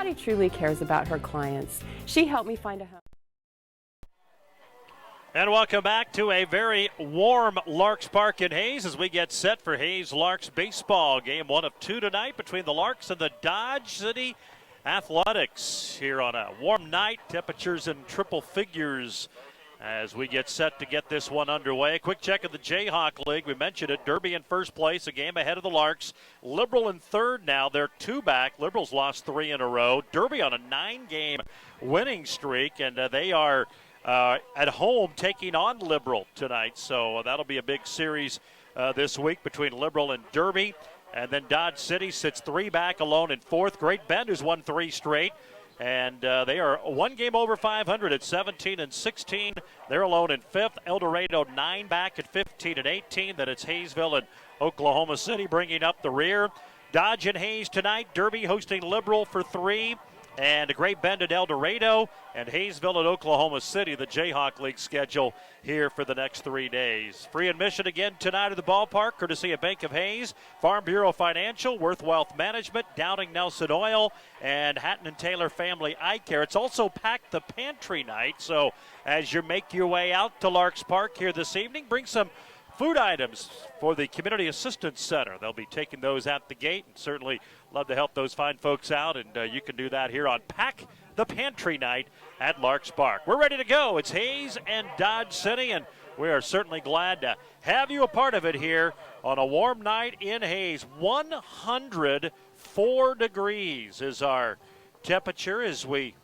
Patty truly cares about her clients. She helped me find a home. And welcome back to a very warm Larks Park in Hayes as we get set for Hayes Larks baseball. Game 1 of 2 tonight between the Larks and the Dodge City Athletics here on a warm night. Temperatures in triple figures as we get set to get this one underway. A quick check of the Jayhawk League. We mentioned it. Derby in first place, a game ahead of the Larks. Liberal in third now. They're 2 back. Liberals lost 3 in a row. Derby on a 9-game winning streak, and they are at home taking on Liberal tonight. So that'll be a big series this week between Liberal and Derby. And then Dodge City sits 3 back alone in fourth. Great Bend has won 3 straight. And they are 1 game over 500 at 17-16. They're alone in fifth. El Dorado 9 back at 15-18. Then it's Hayesville and Oklahoma City bringing up the rear. Dodge and Hayes tonight. Derby hosting Liberal for 3. And a Great Bend at El Dorado, and Hayesville at Oklahoma City, the Jayhawk League schedule here for the next 3 days. Free admission again tonight at the ballpark, courtesy of Bank of Hayes, Farm Bureau Financial, Worth Wealth Management, Downing Nelson Oil, and Hatton and Taylor Family Eye Care. It's also Pack the Pantry night, so as you make your way out to Larks Park here this evening, bring some food items for the Community Assistance Center. They'll be taking those at the gate, and certainly love to help those fine folks out, and you can do that here on Pack the Pantry night at Larks Park. We're ready to go. It's Hayes and Dodge City, and we are certainly glad to have you a part of it here on a warm night in Hayes. 104 degrees is our temperature as we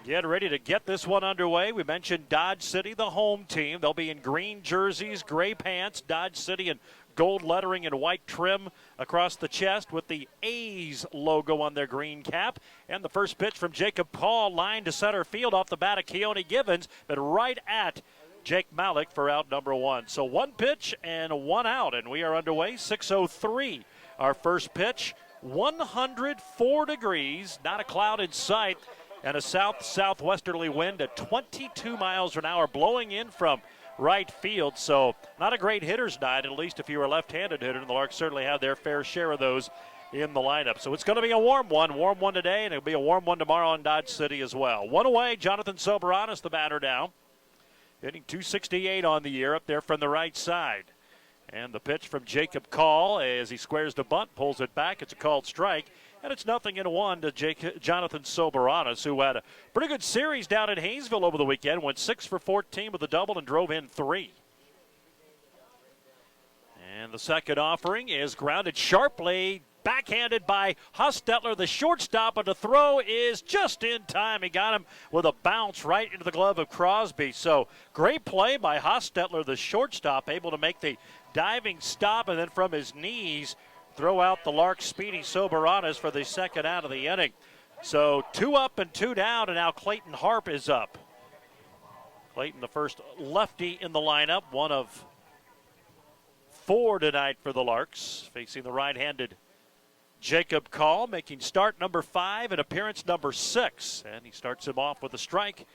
get ready to get this one underway. We mentioned Dodge City, the home team. They'll be in green jerseys, gray pants. Dodge City in gold lettering and white trim across the chest with the A's logo on their green cap. And the first pitch from Jacob Paul, line to center field off the bat of Keone Givens, but right at Jake Malik for out number 1. So 1 pitch and 1 out, and we are underway. 6:03, our first pitch. 104 degrees, not a cloud in sight, and a south-southwesterly wind at 22 miles an hour blowing in from right field. So not a great hitter's night, at least if you were a left-handed hitter, and the Larks certainly have their fair share of those in the lineup. So it's going to be a warm one today, and it'll be a warm one tomorrow in Dodge City as well. 1 away, Jonathan Soberanis, the batter now, hitting .268 on the year up there from the right side. And the pitch from Jacob Call as he squares the bunt, pulls it back. It's a called strike. And it's 0-1 to Jonathan Soberanis, who had a pretty good series down in Hayesville over the weekend. Went 6 for 14 with a double and drove in 3. And the second offering is grounded sharply, backhanded by Hostetler, the shortstop, but the throw is just in time. He got him with a bounce right into the glove of Crosby. So great play by Hostetler, the shortstop, able to make the diving stop, and then from his knees throw out the Larks' speedy Soberanis for the second out of the inning. So 2 up and 2 down, and now Clayton Harp is up. Clayton, the first lefty in the lineup, 1 of 4 tonight for the Larks, facing the right-handed Jacob Call, making start number 5 and appearance number 6. And he starts him off with a strike.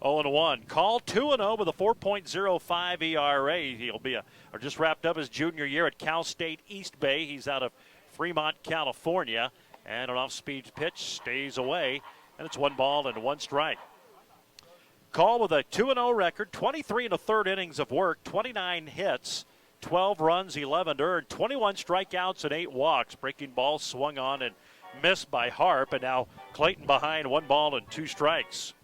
0-1. Call 2-0 with a 4.05 ERA. He'll be just wrapped up his junior year at Cal State East Bay. He's out of Fremont, California. And an off-speed pitch stays away. And it's 1 ball and 1 strike. Call with a 2-0 record, 23 1/3 innings of work, 29 hits, 12 runs, 11 earned, 21 strikeouts and 8 walks. Breaking ball swung on and missed by Harp. And now Clayton behind, 1 ball and 2 strikes.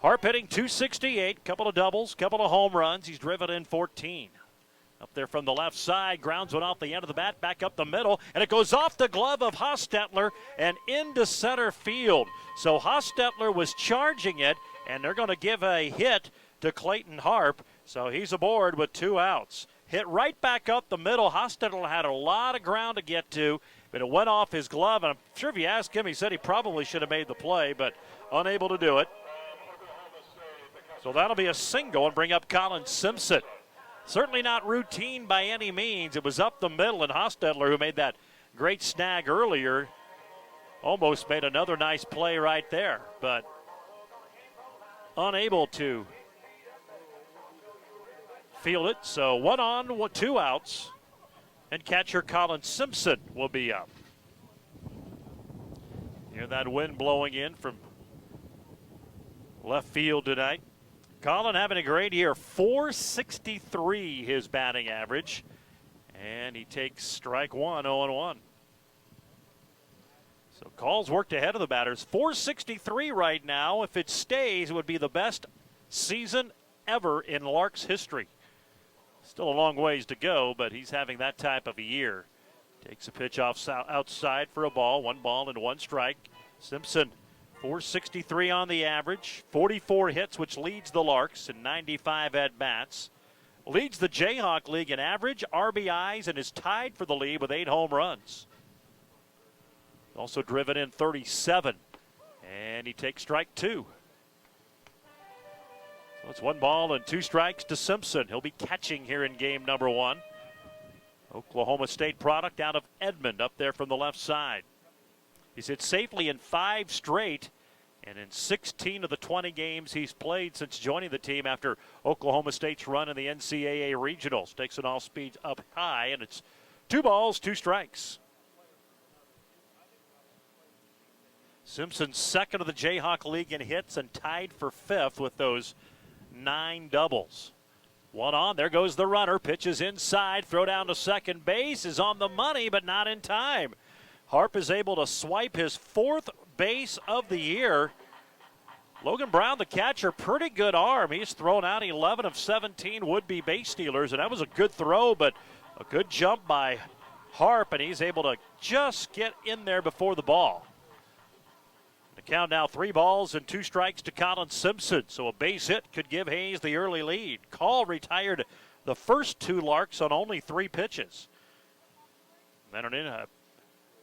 Harp hitting .268, couple of doubles, couple of home runs. He's driven in 14. Up there from the left side, grounds one off the end of the bat, back up the middle, and it goes off the glove of Hostetler and into center field. So Hostetler was charging it, and they're going to give a hit to Clayton Harp. So he's aboard with 2 outs. Hit right back up the middle. Hostetler had a lot of ground to get to, but it went off his glove. And I'm sure if you ask him, he said he probably should have made the play, but unable to do it. So that'll be a single and bring up Colin Simpson. Certainly not routine by any means. It was up the middle, and Hostetler, who made that great snag earlier, almost made another nice play right there, but unable to field it. So 1 on, 2 outs, and catcher Colin Simpson will be up. Hear that wind blowing in from left field tonight. Colin having a great year. 463 his batting average. And he takes strike one, 0-1. So calls worked ahead of the batters. 463 right now. If it stays, it would be the best season ever in Larks history. Still a long ways to go, but he's having that type of a year. Takes a pitch off outside for a ball. 1 ball and 1 strike. Simpson, 463 on the average. 44 hits, which leads the Larks, and 95 at-bats. Leads the Jayhawk League in average, RBIs, and is tied for the lead with 8 home runs. Also driven in 37, and he takes strike 2. So it's 1 ball and 2 strikes to Simpson. He'll be catching here in game number 1. Oklahoma State product out of Edmond up there from the left side. He's hit safely in 5 straight. And in 16 of the 20 games he's played since joining the team after Oklahoma State's run in the NCAA Regionals. Takes it all speed up high, and it's 2 balls, 2 strikes. Simpson second of the Jayhawk League in hits and tied for 5th with those 9 doubles. 1 on, there goes the runner, pitches inside, throw down to second base, is on the money but not in time. Harp is able to swipe his 4th base of the year. Logan Brown, the catcher, pretty good arm. He's thrown out 11 of 17 would-be base stealers, and that was a good throw, but a good jump by Harp, and he's able to just get in there before the ball. The count now 3 balls and 2 strikes to Colin Simpson, so a base hit could give Hayes the early lead. Call retired the first 2 Larks on only 3 pitches. Then a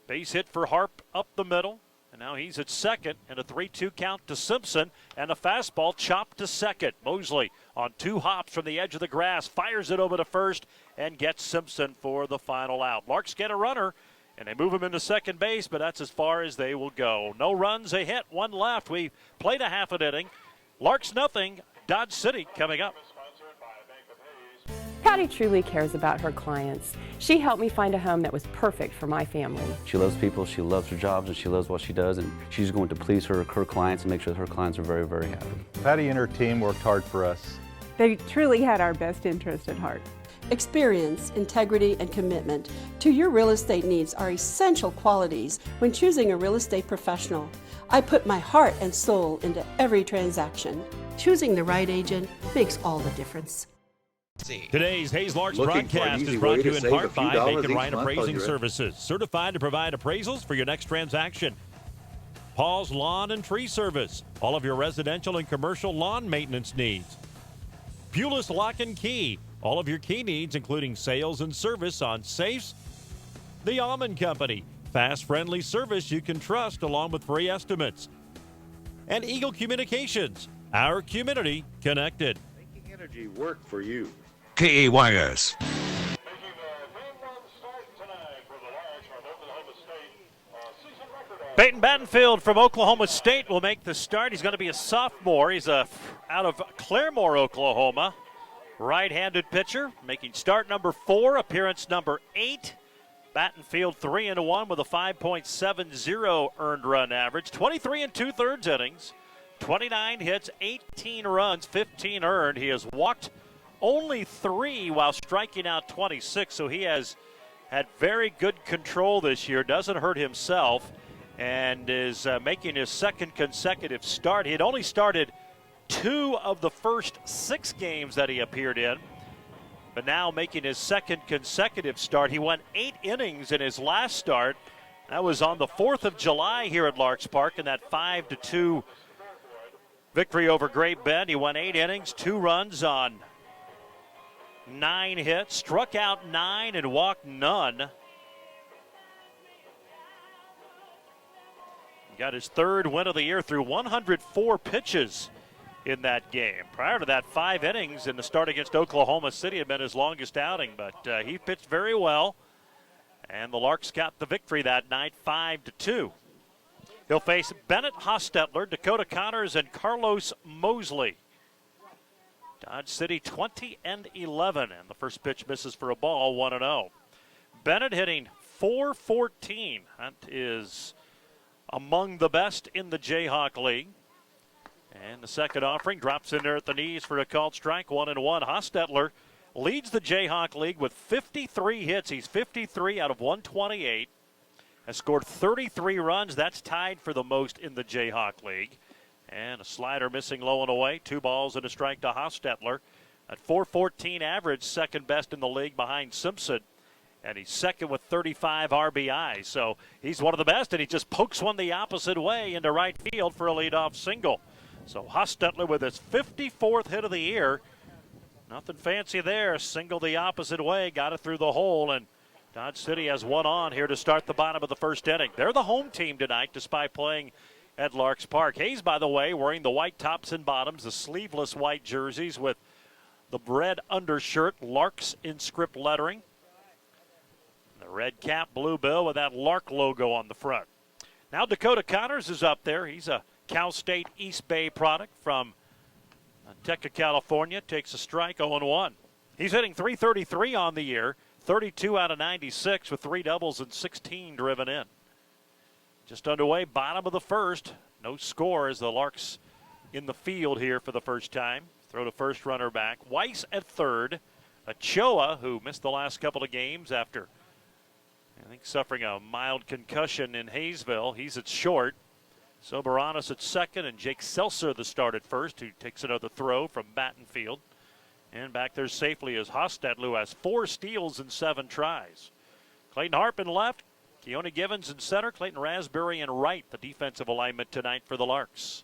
base hit for Harp up the middle. And now he's at second, and a 3-2 count to Simpson, and a fastball chopped to second. Mosley on 2 hops from the edge of the grass, fires it over to first, and gets Simpson for the final out. Larks get a runner, and they move him into second base, but that's as far as they will go. No runs, a hit, 1 left. We played a half an inning. Larks nothing, Dodge City coming up. Patty truly cares about her clients. She helped me find a home that was perfect for my family. She loves people, she loves her jobs, and she loves what she does, and she's going to please her clients and make sure that her clients are very, very happy. Patty and her team worked hard for us. They truly had our best interest at heart. Experience, integrity, and commitment to your real estate needs are essential qualities when choosing a real estate professional. I put my heart and soul into every transaction. Choosing the right agent makes all the difference. Today's Hayes Larks broadcast is brought to you in part by Macon Ryan Appraising Services, certified to provide appraisals for your next transaction. Paul's Lawn and Tree Service, all of your residential and commercial lawn maintenance needs. Pulis Lock and Key, all of your key needs, including sales and service on safes. The Almond Company, fast, friendly service you can trust along with free estimates. And Eagle Communications, our community connected. Making energy work for you. KAYS. Peyton Battenfield from Oklahoma State will make the start. He's going to be a sophomore. He's out of Claremore, Oklahoma. Right-handed pitcher, making start number 4, appearance number 8. Battenfield 3-1 with a 5.70 earned run average. 23 2/3 innings, 29 hits, 18 runs, 15 earned. He has walked only 3 while striking out 26, so he has had very good control this year. Doesn't hurt himself, and is making his 2nd consecutive start. He had only started 2 of the first 6 games that he appeared in, but now making his 2nd consecutive start. He went 8 innings in his last start. That was on the 4th of July here at Larks Park in that 5-2 victory over Great Bend. He went 8 innings, 2 runs on 9 hits, struck out 9 and walked none. He got his 3rd win of the year through 104 pitches in that game. Prior to that, 5 innings in the start against Oklahoma City had been his longest outing, but he pitched very well, and the Larks got the victory that night, 5-2. He'll face Bennett Hostetler, Dakota Connors, and Carlos Mosley. Dodge City 20-11, and the first pitch misses for a ball, 1-0. Bennett hitting .414. That is among the best in the Jayhawk League. And the second offering drops in there at the knees for a called strike, 1-1. Hostetler leads the Jayhawk League with 53 hits. He's 53 out of 128. Has scored 33 runs. That's tied for the most in the Jayhawk League. And a slider missing low and away. 2 balls and a strike to Hostetler. At .414 average, second best in the league behind Simpson. And he's second with 35 RBIs. So he's one of the best, and he just pokes one the opposite way into right field for a leadoff single. So Hostetler with his 54th hit of the year. Nothing fancy there. Single the opposite way, got it through the hole, and Dodge City has one on here to start the bottom of the first inning. They're the home team tonight despite playing at Larks Park. Hayes, by the way, wearing the white tops and bottoms, the sleeveless white jerseys with the red undershirt, Larks in script lettering. The red cap, blue bill with that Lark logo on the front. Now Dakota Connors is up there. He's a Cal State East Bay product from Teca, California. Takes a strike, 0-1. He's hitting .333 on the year, 32 out of 96 with 3 doubles and 16 driven in. Just underway, bottom of the first. No score as the Larks in the field here for the first time. Throw to first, runner back. Weiss at third. Ochoa, who missed the last couple of games after, I think, suffering a mild concussion in Hayesville. He's at short. Soberanis at second, and Jake Seltzer the start at first, who takes another throw from Battenfield. And back there safely is Hostetler, who has 4 steals in 7 tries. Clayton Harp in left, Keone Givens in center, Clayton Raspberry in right, the defensive alignment tonight for the Larks.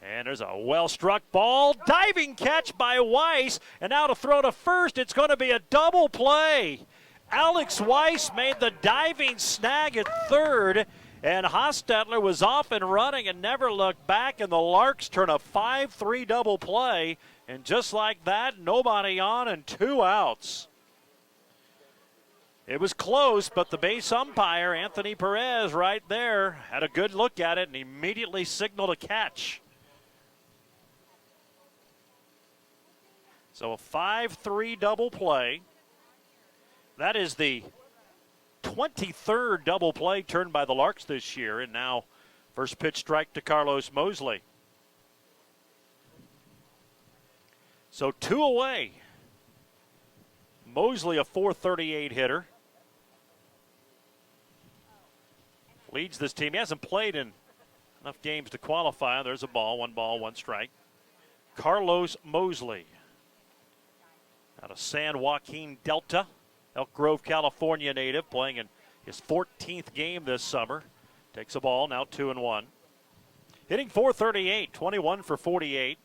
And there's a well-struck ball, diving catch by Weiss, and now to throw to first, it's going to be a double play. Alex Weiss made the diving snag at third, and Hostetler was off and running and never looked back, and the Larks turn a 5-3 double play, and just like that, nobody on and 2 outs. It was close, but the base umpire, Anthony Perez, right there, had a good look at it and immediately signaled a catch. So a 5-3 double play. That is the 23rd double play turned by the Larks this year, and now first pitch strike to Carlos Mosley. So 2 away. Mosley, a .438 hitter, leads this team. He hasn't played in enough games to qualify. There's a ball, 1 strike. Carlos Mosley out of San Joaquin Delta, Elk Grove, California native, playing in his 14th game this summer. Takes a ball, now 2-1. Hitting .438, 21 for 48.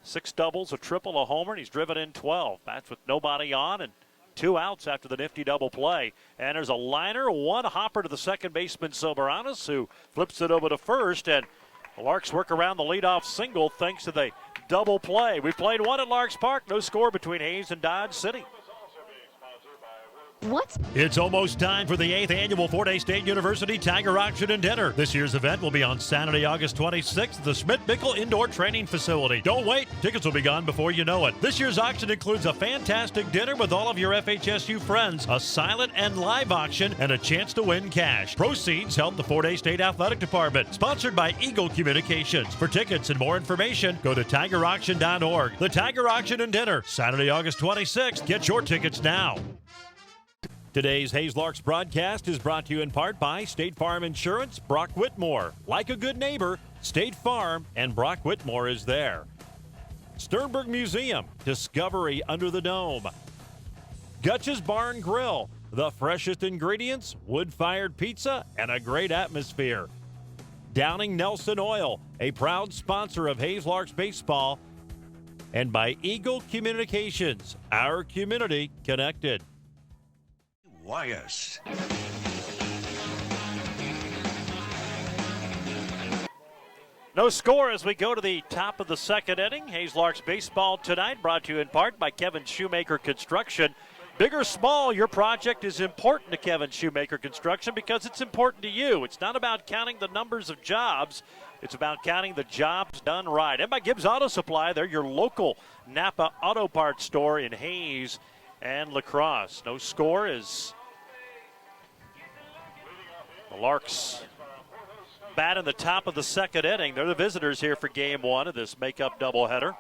6 doubles, a triple, a homer, and he's driven in 12. That's with nobody on and 2 outs after the nifty double play. And there's a liner, 1 hopper to the second baseman, Soberanis, who flips it over to first. And the Larks work around the leadoff single thanks to the double play. We played 1 at Larks Park. No score between Hayes and Dodge City. It's almost time for the 8th annual Fort Hays State University Tiger Auction and Dinner. This year's event will be on Saturday, August 26th at the Schmidt-Bickel Indoor Training Facility. Don't wait. Tickets will be gone before you know it. This year's auction includes a fantastic dinner with all of your FHSU friends, a silent and live auction, and a chance to win cash. Proceeds help the Fort Hays State Athletic Department. Sponsored by Eagle Communications. For tickets and more information, go to tigerauction.org. The Tiger Auction and Dinner, Saturday, August 26th. Get your tickets now. Today's Hayes Larks broadcast is brought to you in part by State Farm Insurance, Brock Whitmore. Like a good neighbor, State Farm and Brock Whitmore is there. Sternberg Museum, Discovery Under the Dome. Gutch's Bar and Grill, the freshest ingredients, wood-fired pizza, and a great atmosphere. Downing Nelson Oil, a proud sponsor of Hayes Larks baseball. And by Eagle Communications, our community connected. YS. No score as we go to the top of the second inning. Hayes Larks baseball tonight brought to you in part by Kevin Shoemaker Construction. Big or small, your project is important to Kevin Shoemaker Construction because it's important to you. It's not about counting the numbers of jobs. It's about counting the jobs done right. And by Gibbs Auto Supply, they're your local Napa Auto Parts store in Hayes and La Crosse. No score as the Larks bat in the top of the second inning. They're the visitors here for game one of this make-up doubleheader.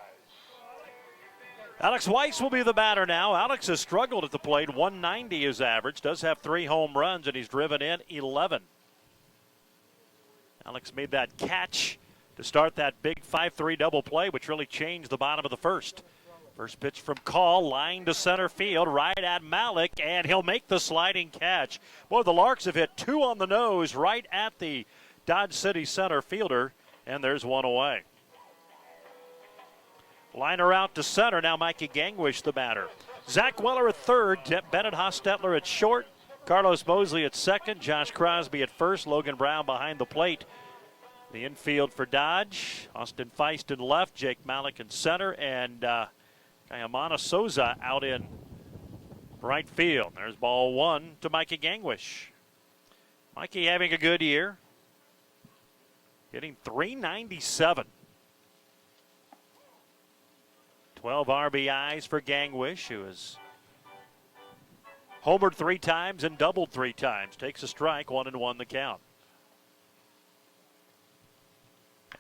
Alex Weiss will be the batter now. Alex has struggled at the plate. 190 is average. Does have 3 home runs, and he's driven in 11. Alex made that catch to start that big 5-3 double play, which really changed the bottom of the first. First pitch from Call, line to center field, right at Malik, and he'll make the sliding catch. Boy, the Larks have hit 2 on the nose right at the Dodge City center fielder, and there's 1 away. Liner out to center. Now Mikey Gangwish, the batter. Zach Weller at third. Bennett Hostetler at short. Carlos Mosley at second. Josh Crosby at first. Logan Brown behind the plate. The infield for Dodge. Austin Feist in left. Jake Malik in center. And Kayamana Souza out in right field. There's ball 1 to Mikey Gangwish. Mikey having a good year. Hitting .397. 12 RBIs for Gangwish, who has homered 3 times and doubled 3 times. Takes a strike, 1-1 the count.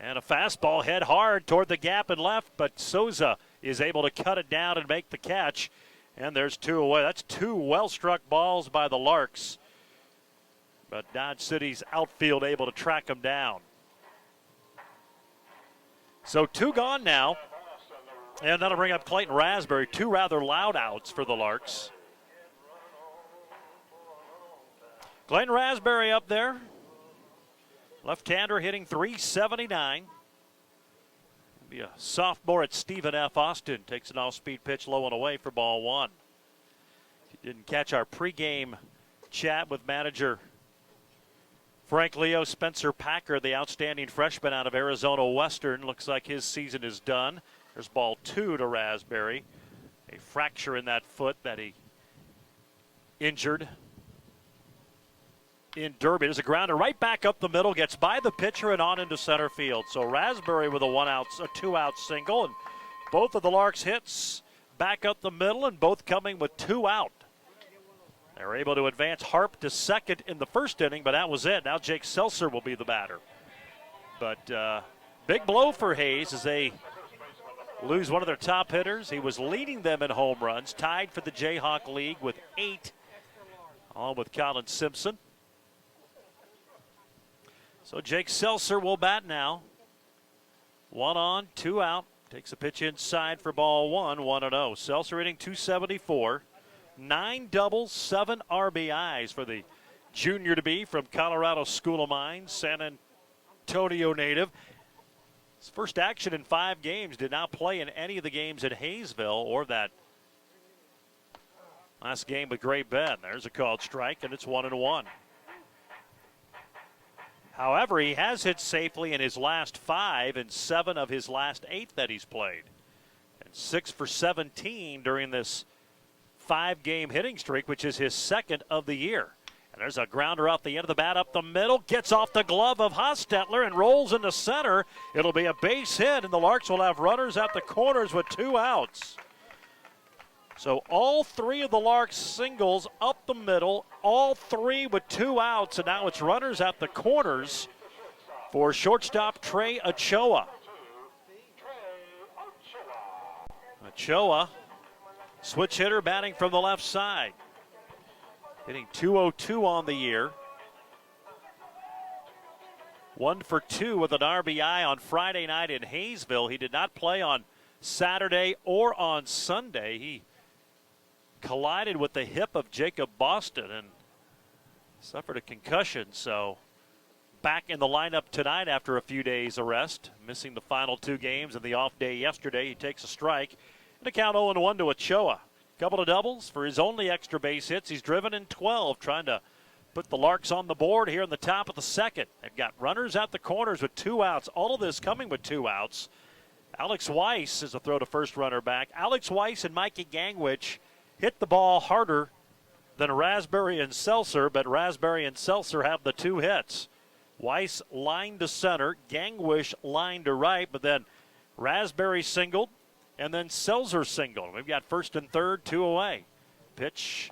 And a fastball head hard toward the gap and left, but Souza is able to cut it down and make the catch. And there's 2 away. That's 2 well-struck balls by the Larks. But Dodge City's outfield able to track them down. So 2 gone now. And that'll bring up Clayton Raspberry. 2 rather loud outs for the Larks. Clayton Raspberry up there. Left-hander hitting .379. Be a sophomore at Stephen F. Austin. Takes an off-speed pitch low and away for ball 1. If you didn't catch our pregame chat with manager Frank Leo, Spencer Packer, the outstanding freshman out of Arizona Western, looks like his season is done. There's ball 2 to Raspberry. A fracture in that foot that he injured in Derby. There's a grounder right back up the middle, gets by the pitcher and on into center field. So Raspberry with a 2-out single, and both of the Larks hits back up the middle, and both coming with 2 out. They were able to advance Harp to second in the first inning, but that was it. Now Jake Seltzer will be the batter. But big blow for Hayes as they lose one of their top hitters. He was leading them in home runs, tied for the Jayhawk League with 8, along with Colin Simpson. So Jake Seltzer will bat now. 1 on, 2 out. Takes a pitch inside for ball 1, 1-0. Seltzer hitting .274. 9 doubles, 7 RBIs for the junior-to-be from Colorado School of Mines, San Antonio native. His first action in 5 games, did not play in any of the games at Hayesville or that last game with Great Bend. There's a called strike, and it's 1-1. However, he has hit safely in his last 5 and 7 of his last 8 that he's played. And 6 for 17 during this 5-game hitting streak, which is his second of the year. And there's a grounder off the end of the bat up the middle. Gets off the glove of Hostetler and rolls into center. It'll be a base hit, and the Larks will have runners at the corners with 2 outs. So all 3 of the Larks singles up the middle, all 3 with 2 outs, and now it's runners at the corners for shortstop Trey Ochoa. Ochoa, switch hitter, batting from the left side. Hitting .202 on the year. 1 for 2 with an RBI on Friday night in Hayesville. He did not play on Saturday or on Sunday. He collided with the hip of Jacob Boston and suffered a concussion. So back in the lineup tonight after a few days of rest. Missing the final 2 games and the off day yesterday. He takes a strike. And a count 0-1 to Ochoa. Couple of doubles for his only extra base hits. He's driven in 12, trying to put the Larks on the board here in the top of the second. They've got runners at the corners with 2 outs. All of this coming with 2 outs. Alex Weiss is a throw to first runner back. Alex Weiss and Mikey Gangwish hit the ball harder than Raspberry and Seltzer, but Raspberry and Seltzer have the 2 hits. Weiss line to center, Gangwish line to right, but then Raspberry singled, and then Seltzer singled. We've got first and third, 2 away. Pitch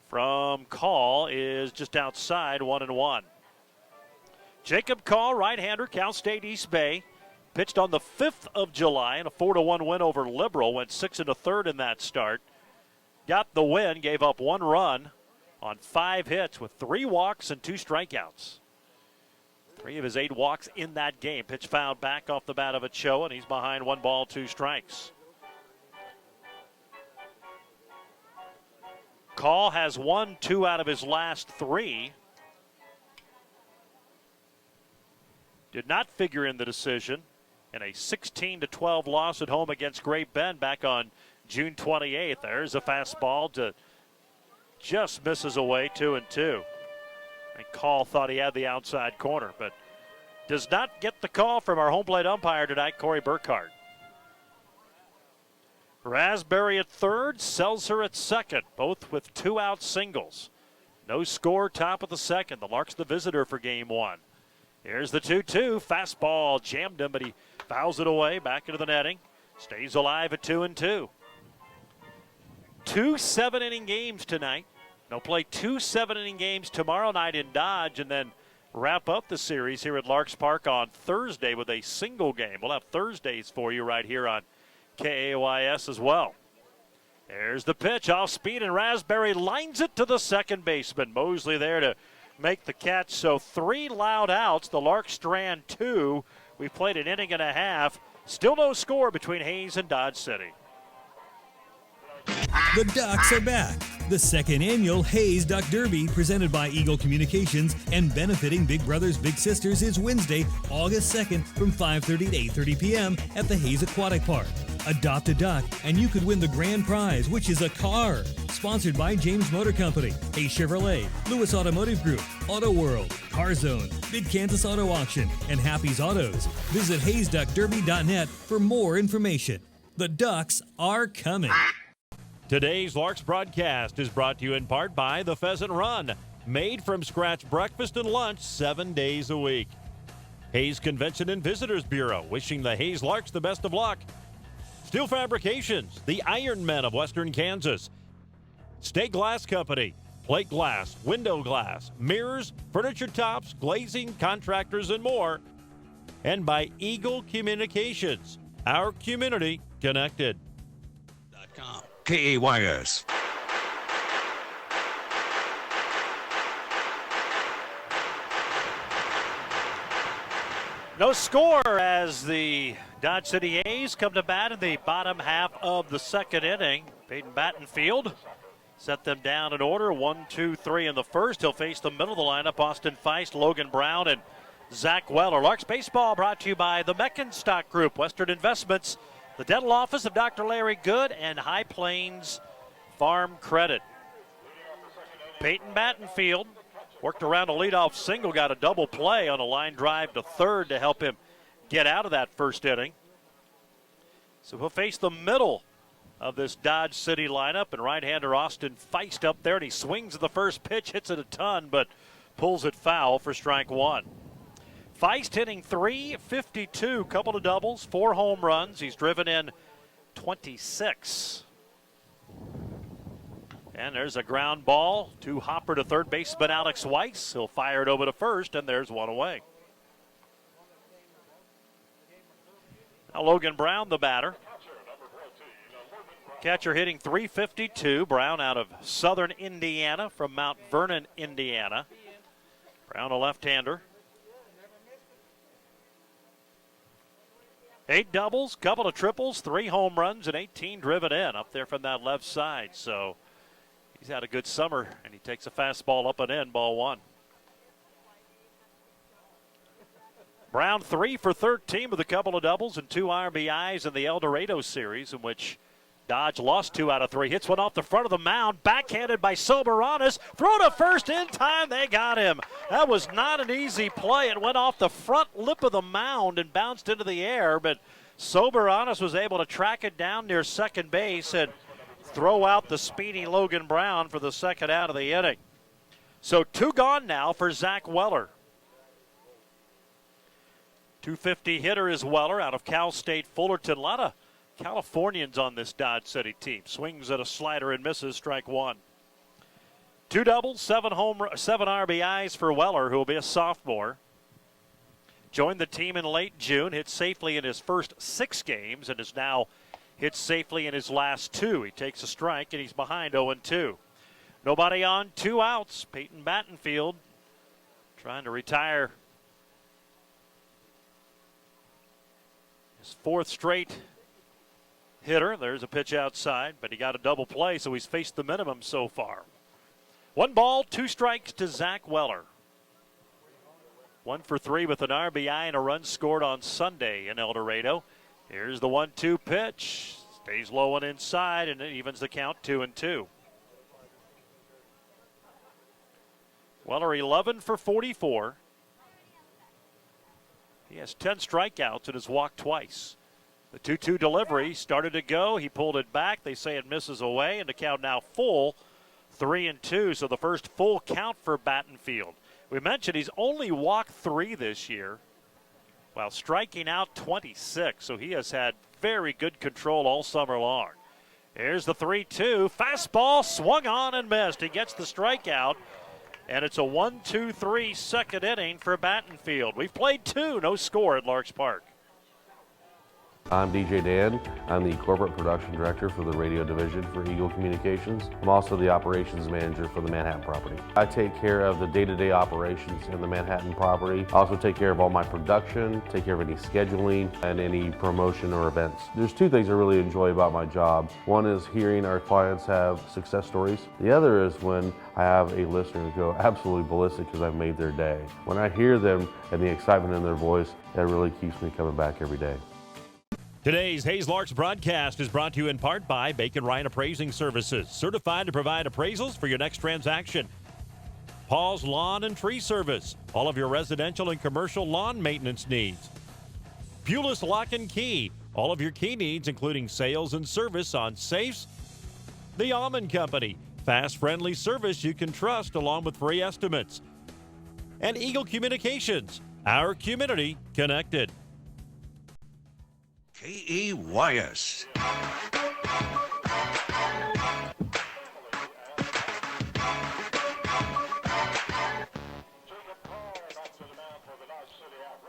from Call is just outside, 1-1. Jacob Call, right-hander, Cal State East Bay. Pitched on the 5th of July in a 4-1 win over Liberal. Went 6 1/3 in that start. Got the win, gave up 1 run on 5 hits with 3 walks and 2 strikeouts. 3 of his 8 walks in that game. Pitch fouled back off the bat of Ochoa, and he's behind 1 ball, 2 strikes. Call has won 2 out of his last 3. Did not figure in the decision in a 16-12 loss at home against Great Bend back on June 28th. There's a fastball to just misses away, 2-2. And Call thought he had the outside corner, but does not get the call from our home plate umpire tonight, Corey Burkhardt. Raspberry at third, Seltzer at second, both with 2-out singles. No score, top of the second. The Larks the visitor for game 1. Here's the 2-2. Fastball jammed him, but he fouls it away back into the netting. Stays alive at 2-2. 2 7-inning games tonight. They'll play 2 7-inning games tomorrow night in Dodge and then wrap up the series here at Larks Park on Thursday with a single game. We'll have Thursdays for you right here on KAYS as well. There's the pitch off speed, and Raspberry lines it to the second baseman. Mosley there to make the catch. So 3 loud outs. The Larks strand 2. We've played an inning and a half. Still no score between Hayes and Dodge City. The Ducks are back. The second annual Hayes Duck Derby, presented by Eagle Communications and benefiting Big Brothers Big Sisters, is Wednesday, August 2nd from 5:30 to 8:30 p.m. at the Hayes Aquatic Park. Adopt a duck and you could win the grand prize, which is a car. Sponsored by James Motor Company, Hayes Chevrolet, Lewis Automotive Group, Auto World, Car Zone, Mid Kansas Auto Auction, and Happy's Autos. Visit hayesduckderby.net for more information. The Ducks are coming. Today's Larks broadcast is brought to you in part by the Pheasant Run, made from scratch breakfast and lunch 7 days a week. Hayes Convention and Visitors Bureau, wishing the Hayes Larks the best of luck. Steel Fabrications, the Iron Men of Western Kansas. Stay Glass Company, plate glass, window glass, mirrors, furniture tops, glazing, contractors, and more. And by Eagle Communications, our community connected. KAYS. No score as the Dodge City A's come to bat in the bottom half of the second inning. Peyton Battenfield set them down in order. 1, 2, 3 in the first. He'll face the middle of the lineup. Austin Feist, Logan Brown, and Zach Weller. Larks Baseball brought to you by the Meckenstock Group, Western Investments, the dental office of Dr. Larry Good, and High Plains Farm Credit. Peyton Battenfield worked around a leadoff single, got a double play on a line drive to third to help him get out of that first inning. So he'll face the middle of this Dodge City lineup, and right-hander Austin Feist up there, and he swings at the first pitch, hits it a ton, but pulls it foul for strike 1. Feist hitting .352, couple of doubles, 4 home runs. He's driven in 26. And there's a ground ball to hopper to third baseman Alex Weiss. He'll fire it over to first, and there's one away. Now Logan Brown, the batter. Catcher hitting .352. Brown out of Southern Indiana from Mount Vernon, Indiana. Brown, a left-hander. 8 doubles, couple of triples, 3 home runs, and 18 driven in up there from that left side. So he's had a good summer, and he takes a fastball up and in, ball 1. Brown 3 for 13 with a couple of doubles and 2 RBIs in the El Dorado series, in which Dodge lost 2 out of 3. Hits one off the front of the mound, backhanded by Soberanis. Throw to first in time. They got him. That was not an easy play. It went off the front lip of the mound and bounced into the air, but Soberanis was able to track it down near second base and throw out the speedy Logan Brown for the second out of the inning. So 2 gone now for Zach Weller. .250 hitter is Weller out of Cal State Fullerton. A lot of Californians on this Dodge City team. Swings at a slider and misses, strike 1. 2 doubles, 7 RBIs for Weller, who will be a sophomore. Joined the team in late June, hit safely in his first 6 games, and has now hit safely in his last 2. He takes a strike, and he's behind 0-2. Nobody on, 2 outs. Peyton Battenfield trying to retire his 4th straight hitter. There's a pitch outside, but he got a double play, so he's faced the minimum so far. 1 ball, 2 strikes to Zach Weller. 1 for 3 with an RBI and a run scored on Sunday in El Dorado. Here's the 1-2 pitch. Stays low and inside, and it evens the count 2-2. Weller 11 for 44. He has 10 strikeouts and has walked twice. The 2-2 delivery started to go. He pulled it back. They say it misses away, and the count now full, 3-2. So the first full count for Battenfield. We mentioned he's only walked 3 this year while striking out 26. So he has had very good control all summer long. Here's the 3-2. Fastball swung on and missed. He gets the strikeout. And it's a 1-2-3 second inning for Battenfield. We've played 2, no score at Larks Park. I'm DJ Dan. I'm the Corporate Production Director for the radio division for Eagle Communications. I'm also the Operations Manager for the Manhattan property. I take care of the day-to-day operations in the Manhattan property. I also take care of all my production, take care of any scheduling and any promotion or events. There's 2 things I really enjoy about my job. One is hearing our clients have success stories. The other is when I have a listener go absolutely ballistic because I've made their day. When I hear them and the excitement in their voice, that really keeps me coming back every day. Today's Hayes Larks broadcast is brought to you in part by Bacon Ryan Appraising Services, certified to provide appraisals for your next transaction. Paul's Lawn and Tree Service, all of your residential and commercial lawn maintenance needs. Pulis Lock and Key, all of your key needs, including sales and service on safes. The Almond Company, fast, friendly service you can trust along with free estimates. And Eagle Communications, our community connected. KEYS.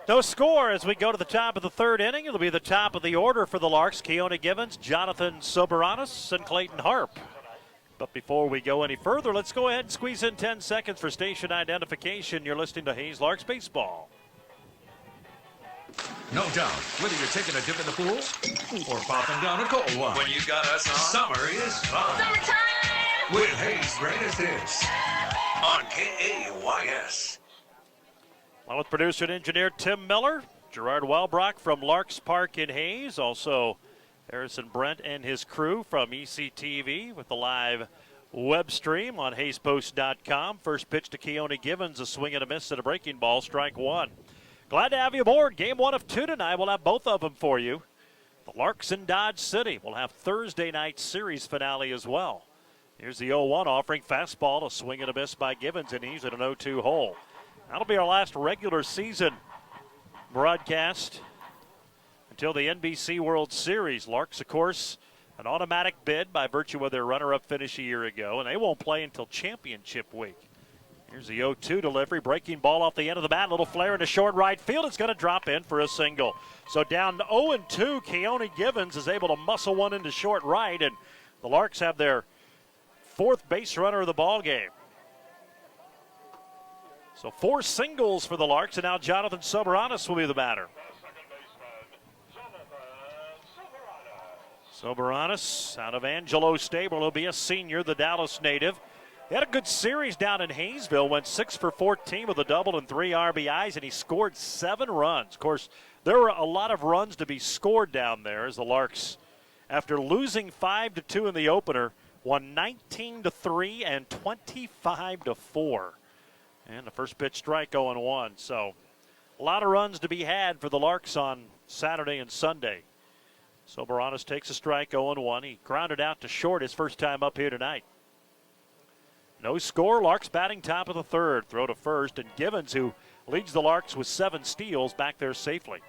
No score as we go to the top of the 3rd inning. It'll be the top of the order for the Larks. Keone Givens, Jonathan Soberanis, and Clayton Harp. But before we go any further, let's go ahead and squeeze in 10 seconds for station identification. You're listening to Hayes Larks Baseball. No doubt, whether you're taking a dip in the pool or popping down a cold one. When you got us on, summer is fun. Summertime! With Hayes' greatest hits on KEYS. Along with producer and engineer Tim Miller, Gerard Welbrock from Larks Park in Hayes. Also, Harrison Brent and his crew from ECTV with the live web stream on HayesPost.com. First pitch to Keone Givens, a swing and a miss at a breaking ball, strike 1. Glad to have you aboard. Game 1 of 2 tonight. We'll have both of them for you. The Larks in Dodge City. We'll have Thursday night series finale as well. Here's the 0-1 offering. Fastball, a swing and a miss by Givens, and he's at an 0-2 hole. That'll be our last regular season broadcast until the NBC World Series. Larks, of course, an automatic bid by virtue of their runner-up finish a year ago, and they won't play until championship week. Here's the 0-2 delivery. Breaking ball off the end of the bat. Little flare into short right field. It's going to drop in for a single. So down to 0-2, Keone Givens is able to muscle one into short right, and the Larks have their 4th base runner of the ball game. So 4 singles for the Larks, and now Jonathan Soberanis will be the batter. Soberanis out of Angelo Stable. He'll be a senior, the Dallas native. He had a good series down in Hayesville, went 6 for 14 with a double and 3 RBIs, and he scored 7 runs. Of course, there were a lot of runs to be scored down there as the Larks, after losing 5-2 in the opener, won 19-3 and 25-4. And the first pitch strike 0-1. So a lot of runs to be had for the Larks on Saturday and Sunday. Soberanis takes a strike 0-1. He grounded out to short his first time up here tonight. No score. Larks batting top of the 3rd. Throw to first, and Givens, who leads the Larks with 7 steals, back there safely.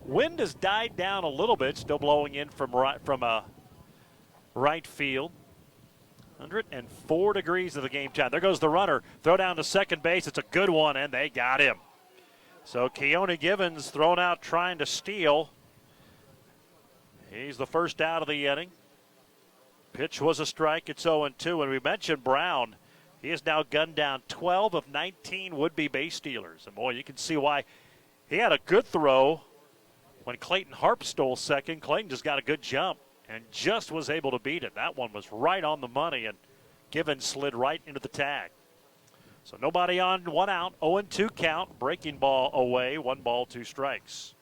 Wind has died down a little bit, still blowing in from right field. 104 degrees of the game time. There goes the runner. Throw down to second base. It's a good one, and they got him. So Keone Givens thrown out trying to steal. He's the first out of the inning. Pitch was a strike. It's 0-2. And we mentioned Brown. He has now gunned down 12 of 19 would-be base stealers. And, boy, you can see why. He had a good throw when Clayton Harp stole second. Clayton just got a good jump and just was able to beat it. That one was right on the money, and Givens slid right into the tag. So nobody on, one out, 0-2 count. Breaking ball away, 1 ball, 2 strikes.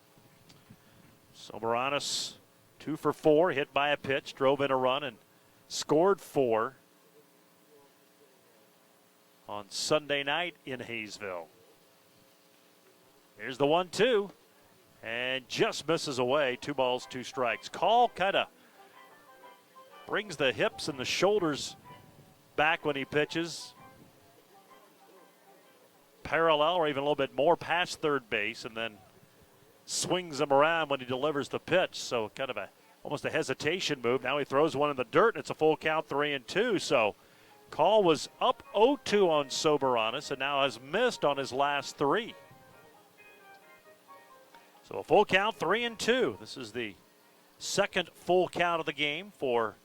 Soberanis 2 for 4, hit by a pitch, drove in a run, and scored 4 on Sunday night in Hayesville. Here's the 1-2, and just misses away. 2 balls, 2 strikes. Call kind of brings the hips and the shoulders back when he pitches. Parallel or even a little bit more past third base, and then swings him around when he delivers the pitch. So kind of almost a hesitation move. Now he throws one in the dirt, and it's a full count, 3-2. So Call was up 0-2 on Soberanis and now has missed on his last 3. So a full count, 3-2. This is the second full count of the game for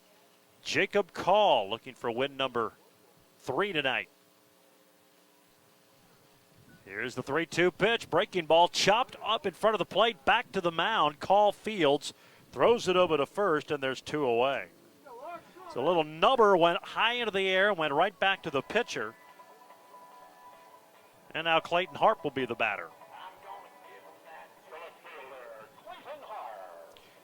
Jacob Call, looking for win number 3 tonight. Here's the 3-2 pitch. Breaking ball chopped up in front of the plate. Back to the mound. Call fields. Throws it over to first, and there's 2 away. So a little nubber went high into the air and went right back to the pitcher. And now Clayton Harp will be the batter.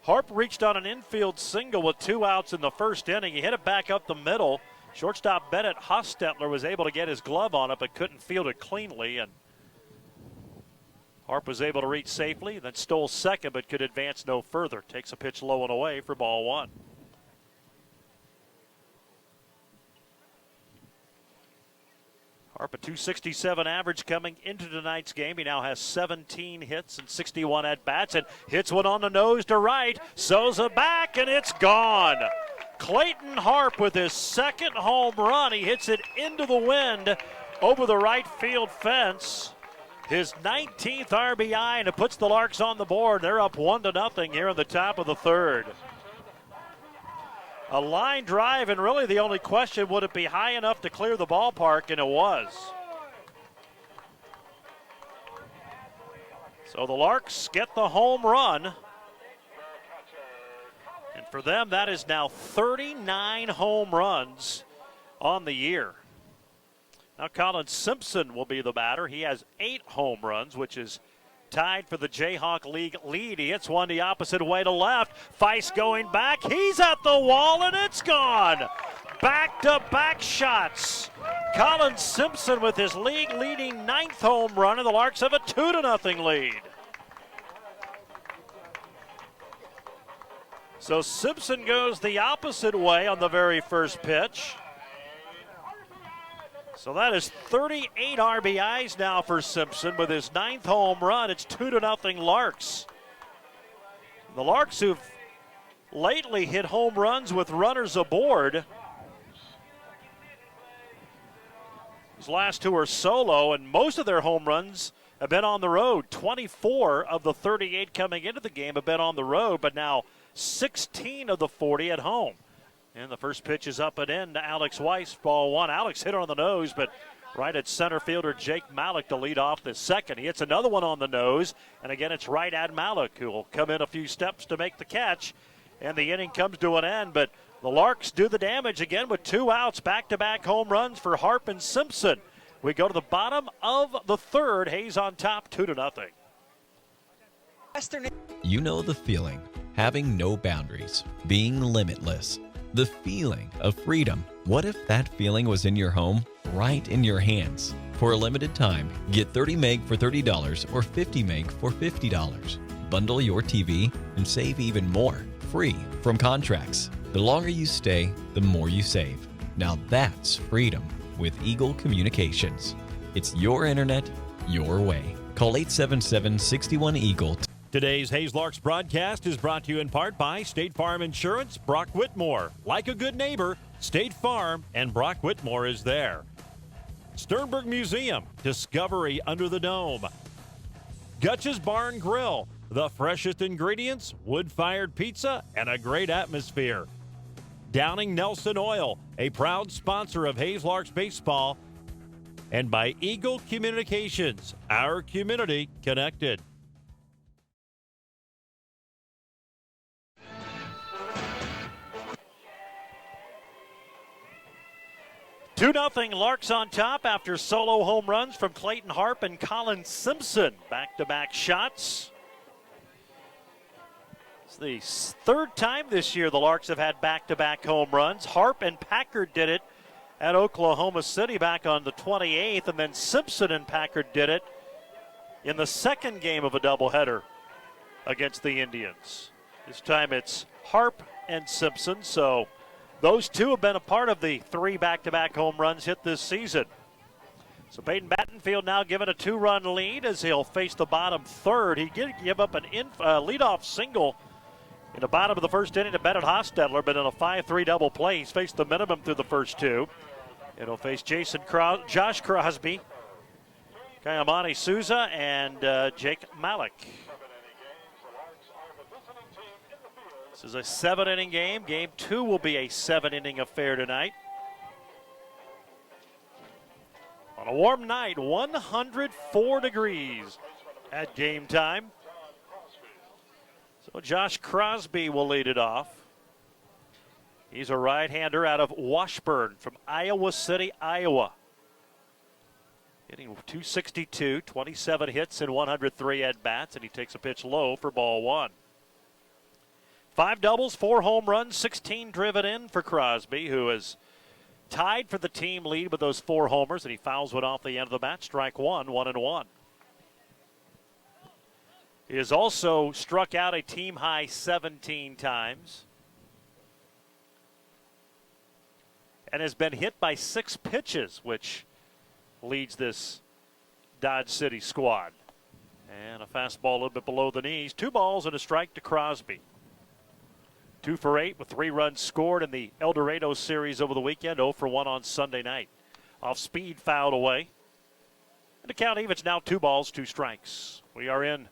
Harp reached on an infield single with 2 outs in the first inning. He hit it back up the middle. Shortstop Bennett Hostetler was able to get his glove on it, but couldn't field it cleanly. And Harp was able to reach safely, then stole second, but could advance no further. Takes a pitch low and away for ball 1. Harp a .267 average coming into tonight's game. He now has 17 hits and 61 at-bats and hits one on the nose to right. Souza back, and it's gone. Clayton Harp with his second home run. He hits it into the wind over the right field fence. His 19th RBI, and it puts the Larks on the board. They're up 1-0 here in the top of the third. A line drive, and really the only question, would it be high enough to clear the ballpark, and it was. So the Larks get the home run. And for them, that is now 39 home runs on the year. Now Colin Simpson will be the batter. He has 8 home runs, which is tied for the Jayhawk League lead. He hits one the opposite way to left. Feist going back. He's at the wall, and it's gone. Back-to-back shots. Colin Simpson with his league-leading 9th home run, and the Larks have a 2-0 lead. So Simpson goes the opposite way on the very first pitch. So that is 38 RBIs now for Simpson with his 9th home run. It's 2-0 Larks. The Larks, who've lately hit home runs with runners aboard. These last 2 are solo, and most of their home runs have been on the road. 24 of the 38 coming into the game have been on the road, but now 16 of the 40 at home. And the first pitch is up and in to Alex Weiss, ball 1. Alex hit it on the nose, but right at center fielder Jake Malik to lead off the second. He hits another one on the nose, and again it's right at Malik, who will come in a few steps to make the catch. And the inning comes to an end, but the Larks do the damage again with 2 outs, back-to-back home runs for Harp and Simpson. We go to the bottom of the third. Hayes on top, 2-0. You know the feeling, having no boundaries, being limitless. The feeling of freedom. What if that feeling was in your home, right in your hands? For a limited time, get 30 meg for $30 or 50 meg for $50. Bundle your TV and save even more, free from contracts. The longer you stay, the more you save. Now that's freedom with Eagle Communications. It's your internet, your way. Call 877-61-EAGLE. Today's Hayes Larks broadcast is brought to you in part by State Farm Insurance, Brock Whitmore. Like a good neighbor, State Farm and Brock Whitmore is there. Sternberg Museum, Discovery Under the Dome. Gutch's Barn Grill, the freshest ingredients, wood-fired pizza, and a great atmosphere. Downing Nelson Oil, a proud sponsor of Hayes Larks baseball. And by Eagle Communications, our community connected. 2-0 Larks on top after solo home runs from Clayton Harp and Colin Simpson. Back-to-back shots. It's the third time this year the Larks have had back-to-back home runs. Harp and Packard did it at Oklahoma City back on the 28th, and then Simpson and Packard did it in the second game of a doubleheader against the Indians. This time it's Harp and Simpson, so those two have been a part of the 3 back-to-back home runs hit this season. So Peyton Battenfield now given a 2-run lead as he'll face the bottom third. He did give up an leadoff single in the bottom of the first inning to Bennett Hostetler, but in a 5-3 double play, he's faced the minimum through the first 2. It'll face Josh Crosby, Kayamani Souza, and Jake Malik. This is a 7-inning game. Game 2 will be a 7-inning affair tonight. On a warm night, 104 degrees at game time. So Josh Crosby will lead it off. He's a right-hander out of Washburn from Iowa City, Iowa. Hitting .262, 27 hits and 103 at-bats, and he takes a pitch low for ball 1. 5 doubles, 4 home runs, 16 driven in for Crosby, who is tied for the team lead with those 4 homers, and he fouls one off the end of the bat. Strike 1, 1-1. He has also struck out a team-high 17 times and has been hit by 6 pitches, which leads this Dodge City squad. And a fastball a little bit below the knees. 2 balls and a strike to Crosby. 2 for 8 with 3 runs scored in the El Dorado series over the weekend. 0 for 1 on Sunday night. Off speed, fouled away. And the count evens now 2 balls, 2 strikes. We are in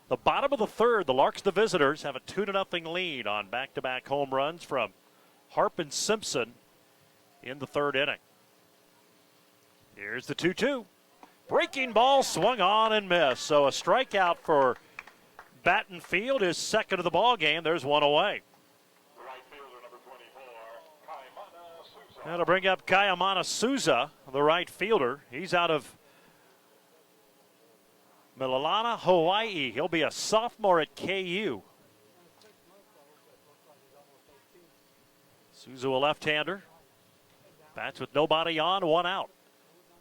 the bottom of the third. The Larks, the visitors, have a 2-0 lead on back-to-back home runs from Harp and Simpson in the 3rd inning. Here's the 2-2. Breaking ball swung on and missed. So a strikeout for Battenfield, his second of the ball game. There's one away. That'll bring up Kayamana Souza, the right fielder. He's out of Mililana, Hawaii. He'll be a sophomore at KU. Souza, a left-hander. Bats with nobody on, 1 out.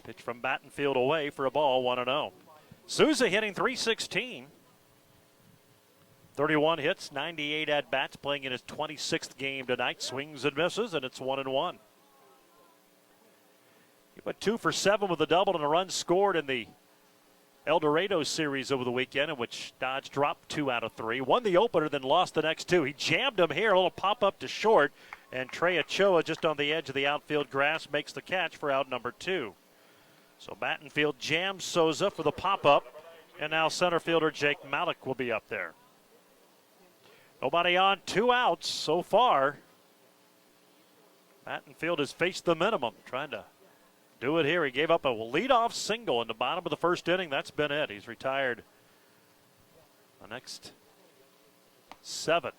Pitch from Battenfield away for a ball, 1-0. Souza hitting .316. 31 hits, 98 at-bats, playing in his 26th game tonight. Swings and misses, and it's 1-1. He went 2 for 7 with a double and a run scored in the El Dorado series over the weekend, in which Dodge dropped 2 out of 3. Won the opener, then lost the next 2. He jammed him here, a little pop-up to short, and Trey Ochoa just on the edge of the outfield grass makes the catch for out number 2. So Battenfield jams Souza for the pop-up, and now center fielder Jake Malik will be up there. Nobody on, 2 outs so far. Battenfield has faced the minimum, trying to do it here. He gave up a leadoff single in the bottom of the first inning. That's been it. He's retired the next 7.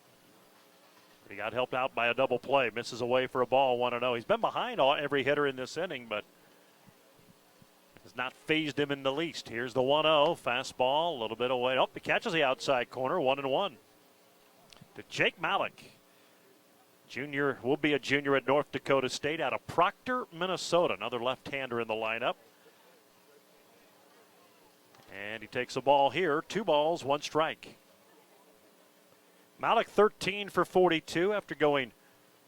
He got helped out by a double play. Misses away for a ball, 1-0. He's been behind every hitter in this inning, but has not phased him in the least. Here's the 1-0. Fastball, a little bit away. Oh, he catches the outside corner, 1-1. To Jake Malik. Junior will be a junior at North Dakota State out of Proctor, Minnesota. Another left-hander in the lineup. And he takes a ball here. 2 balls, 1 strike. Malik 13 for 42 after going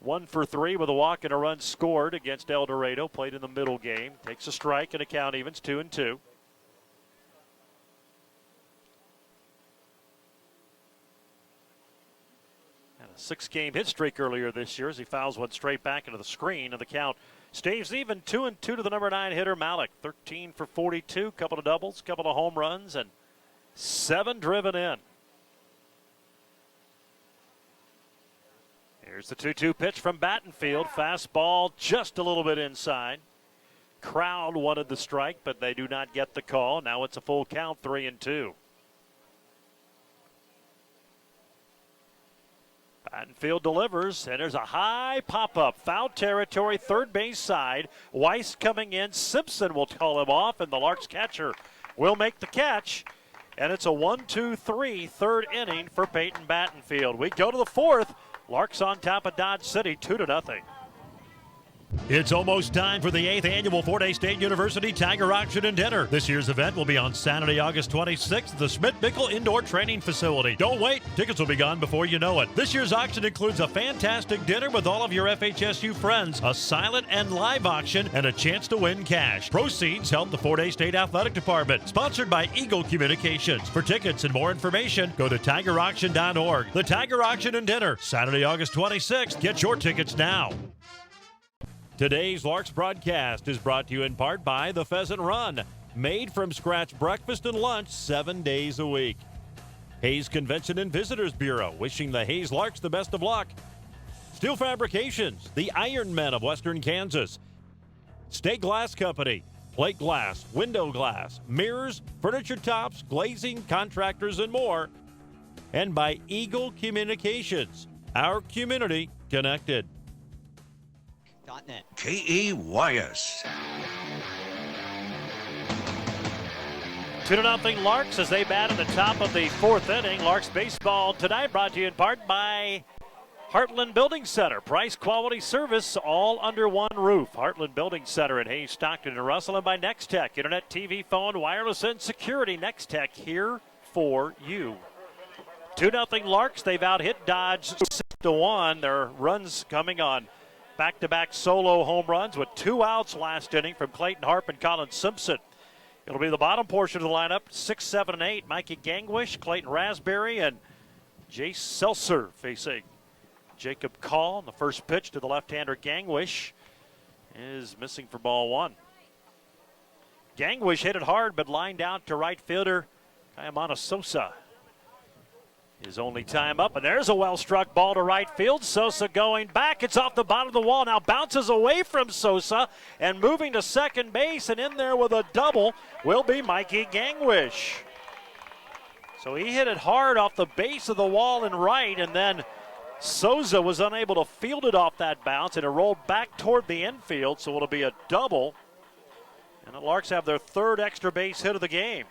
1 for 3 with a walk and a run scored against El Dorado. Played in the middle game. Takes a strike and a count evens, 2-2. Had a 6-game hit streak earlier this year as he fouls one straight back into the screen, and the count stays even, 2-2 to the number 9 hitter Malik. 13 for 42, couple of doubles, couple of home runs, and 7 driven in. Here's the 2-2 pitch from Battenfield. Fastball just a little bit inside. Crowd wanted the strike, but they do not get the call. Now it's a full count, 3-2. Battenfield delivers, and there's a high pop-up. Foul territory, third base side. Weiss coming in. Simpson will call him off, and the Larks catcher will make the catch. And it's a 1-2-3 third inning for Peyton Battenfield. We go to the fourth. Larks on top of Dodge City, 2-0. It's almost time for the 8th annual Fort Hays State University Tiger Auction and Dinner. This year's event will be on Saturday, August 26th at the Schmidt-Bickel Indoor Training Facility. Don't wait. Tickets will be gone before you know it. This year's auction includes a fantastic dinner with all of your FHSU friends, a silent and live auction, and a chance to win cash. Proceeds help the Fort Hays State Athletic Department. Sponsored by Eagle Communications. For tickets and more information, go to tigerauction.org. The Tiger Auction and Dinner, Saturday, August 26th. Get your tickets now. Today's Larks broadcast is brought to you in part by the Pheasant Run, made from scratch breakfast and lunch 7 days a week. Hays Convention and Visitors Bureau, wishing the Hays Larks the best of luck. Steel Fabrications, the Iron Men of Western Kansas. State Glass Company, plate glass, window glass, mirrors, furniture tops, glazing, contractors, and more. And by Eagle Communications, our community connected. KAYS. 2-0 Larks as they bat in the top of the fourth inning. Larks baseball tonight brought to you in part by Heartland Building Center. Price, quality, service, all under one roof. Heartland Building Center in Hays, Stockton, and Russell. And by Next Tech, internet, TV, phone, wireless, and security. Next Tech here for you. 2-0 Larks. They've out-hit Dodge 6-1. Their runs coming on back-to-back solo home runs with 2 outs last inning from Clayton Harp and Colin Simpson. It'll be the bottom portion of the lineup, 6, 7, and 8. Mikey Gangwish, Clayton Raspberry, and Jace Seltzer facing Jacob Call. And the first pitch to the left-hander Gangwish is missing for ball 1. Gangwish hit it hard, but lined out to right fielder Kayamana Sosa. His only time up, and there's a well-struck ball to right field. Sosa going back. It's off the bottom of the wall. Now bounces away from Sosa and moving to second base, and in there with a double will be Mikey Gangwish. So he hit it hard off the base of the wall and right, and then Sosa was unable to field it off that bounce, and it rolled back toward the infield, so it'll be a double. And the Larks have their third extra base hit of the game.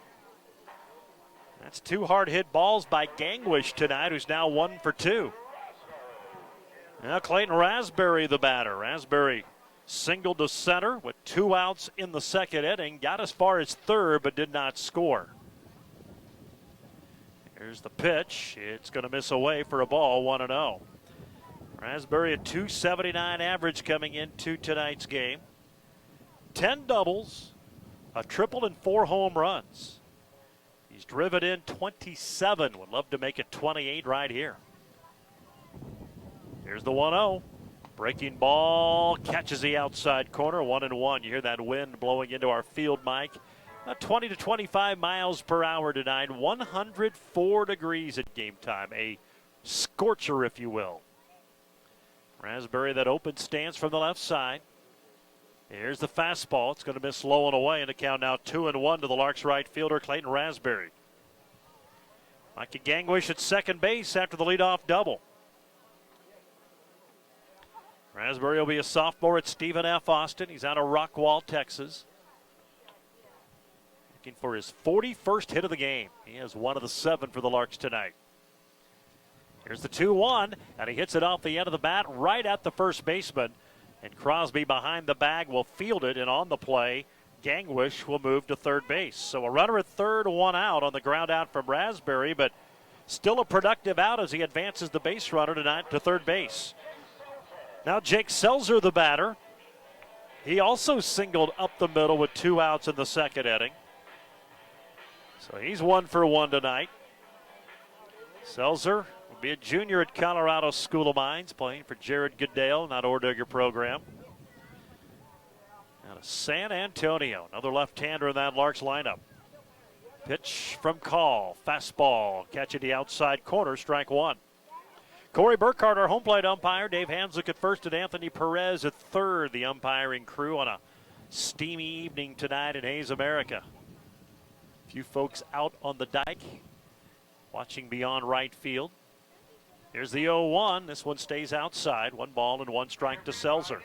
That's 2 hard-hit balls by Gangwish tonight, who's now 1 for 2. Now Clayton Raspberry, the batter. Raspberry singled to center with 2 outs in the second inning. Got as far as third, but did not score. Here's the pitch. It's going to miss away for a ball, 1-0. Raspberry, a .279 average coming into tonight's game. 10 doubles, a triple, and 4 home runs. He's driven in 27. Would love to make it 28 right here. Here's the 1-0. Breaking ball catches the outside corner. 1-1. You hear that wind blowing into our field mic. About 20 to 25 miles per hour tonight. 104 degrees at game time. A scorcher, if you will. Raspberry, that open stance from the left side. Here's the fastball. It's going to miss low and away, and the count now 2-1 to the Larks right fielder, Clayton Raspberry. Mikey Gangwish at second base after the leadoff double. Raspberry will be a sophomore at Stephen F. Austin. He's out of Rockwall, Texas. Looking for his 41st hit of the game. He has 1 of the 7 for the Larks tonight. Here's the 2-1, and he hits it off the end of the bat right at the first baseman. And Crosby behind the bag will field it, and on the play, Gangwish will move to third base. So a runner at third, 1 out on the ground out from Raspberry, but still a productive out as he advances the base runner tonight to third base. Now Jake Seltzer, the batter. He also singled up the middle with 2 outs in the second inning. So he's 1 for 1 tonight. Seltzer will be a junior at Colorado School of Mines, playing for Jared Goodale, not Ordigger program. Out of San Antonio, another left-hander in that Larks lineup. Pitch from Call. Fastball. Catching the outside corner. Strike one. Corey Burkhardt, our home plate umpire. Dave Hanslick at first and Anthony Perez at third. The umpiring crew on a steamy evening tonight in Hayes, America. A few folks out on the dike watching beyond right field. Here's the 0-1. This one stays outside. 1 ball and 1 strike to Selzer.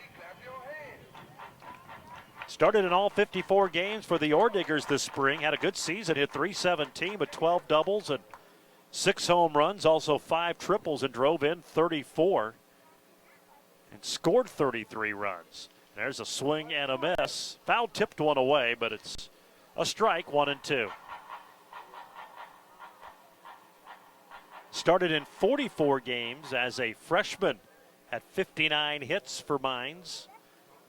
Started in all 54 games for the Orediggers this spring. Had a good season. Hit .317 with 12 doubles and 6 home runs. Also 5 triples and drove in 34. And scored 33 runs. There's a swing and a miss. Foul tipped one away, but it's a strike, 1-2. Started in 44 games as a freshman. Had 59 hits for Mines.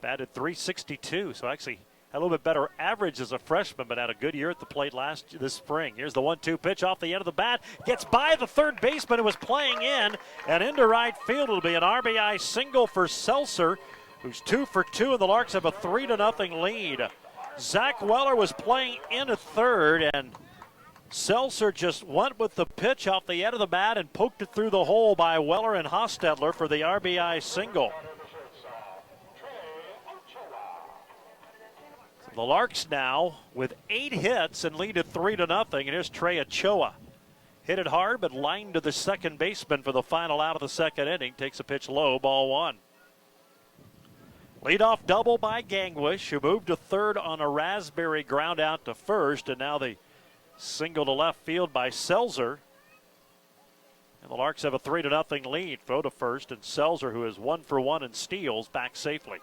Batted .362, so actually had a little bit better average as a freshman, but had a good year at the plate this spring. Here's the 1-2 pitch off the end of the bat. Gets by the third baseman who was playing in, and into right field. It'll be an RBI single for Selzer, who's 2 for 2, and the Larks have a 3-0 lead. Zach Weller was playing in at third, and Selzer just went with the pitch off the end of the bat and poked it through the hole by Weller and Hostetler for the RBI single. The Larks now with 8 hits and lead at 3-0. And here's Trey Ochoa. Hit it hard, but lined to the second baseman for the final out of the second inning. Takes a pitch low, ball 1. Leadoff double by Gangwish, who moved to third on a raspberry ground out to first. And now the single to left field by Selzer. And the Larks have a 3-0 lead. Throw to first, and Selzer, who is 1 for 1 in steals, back safely.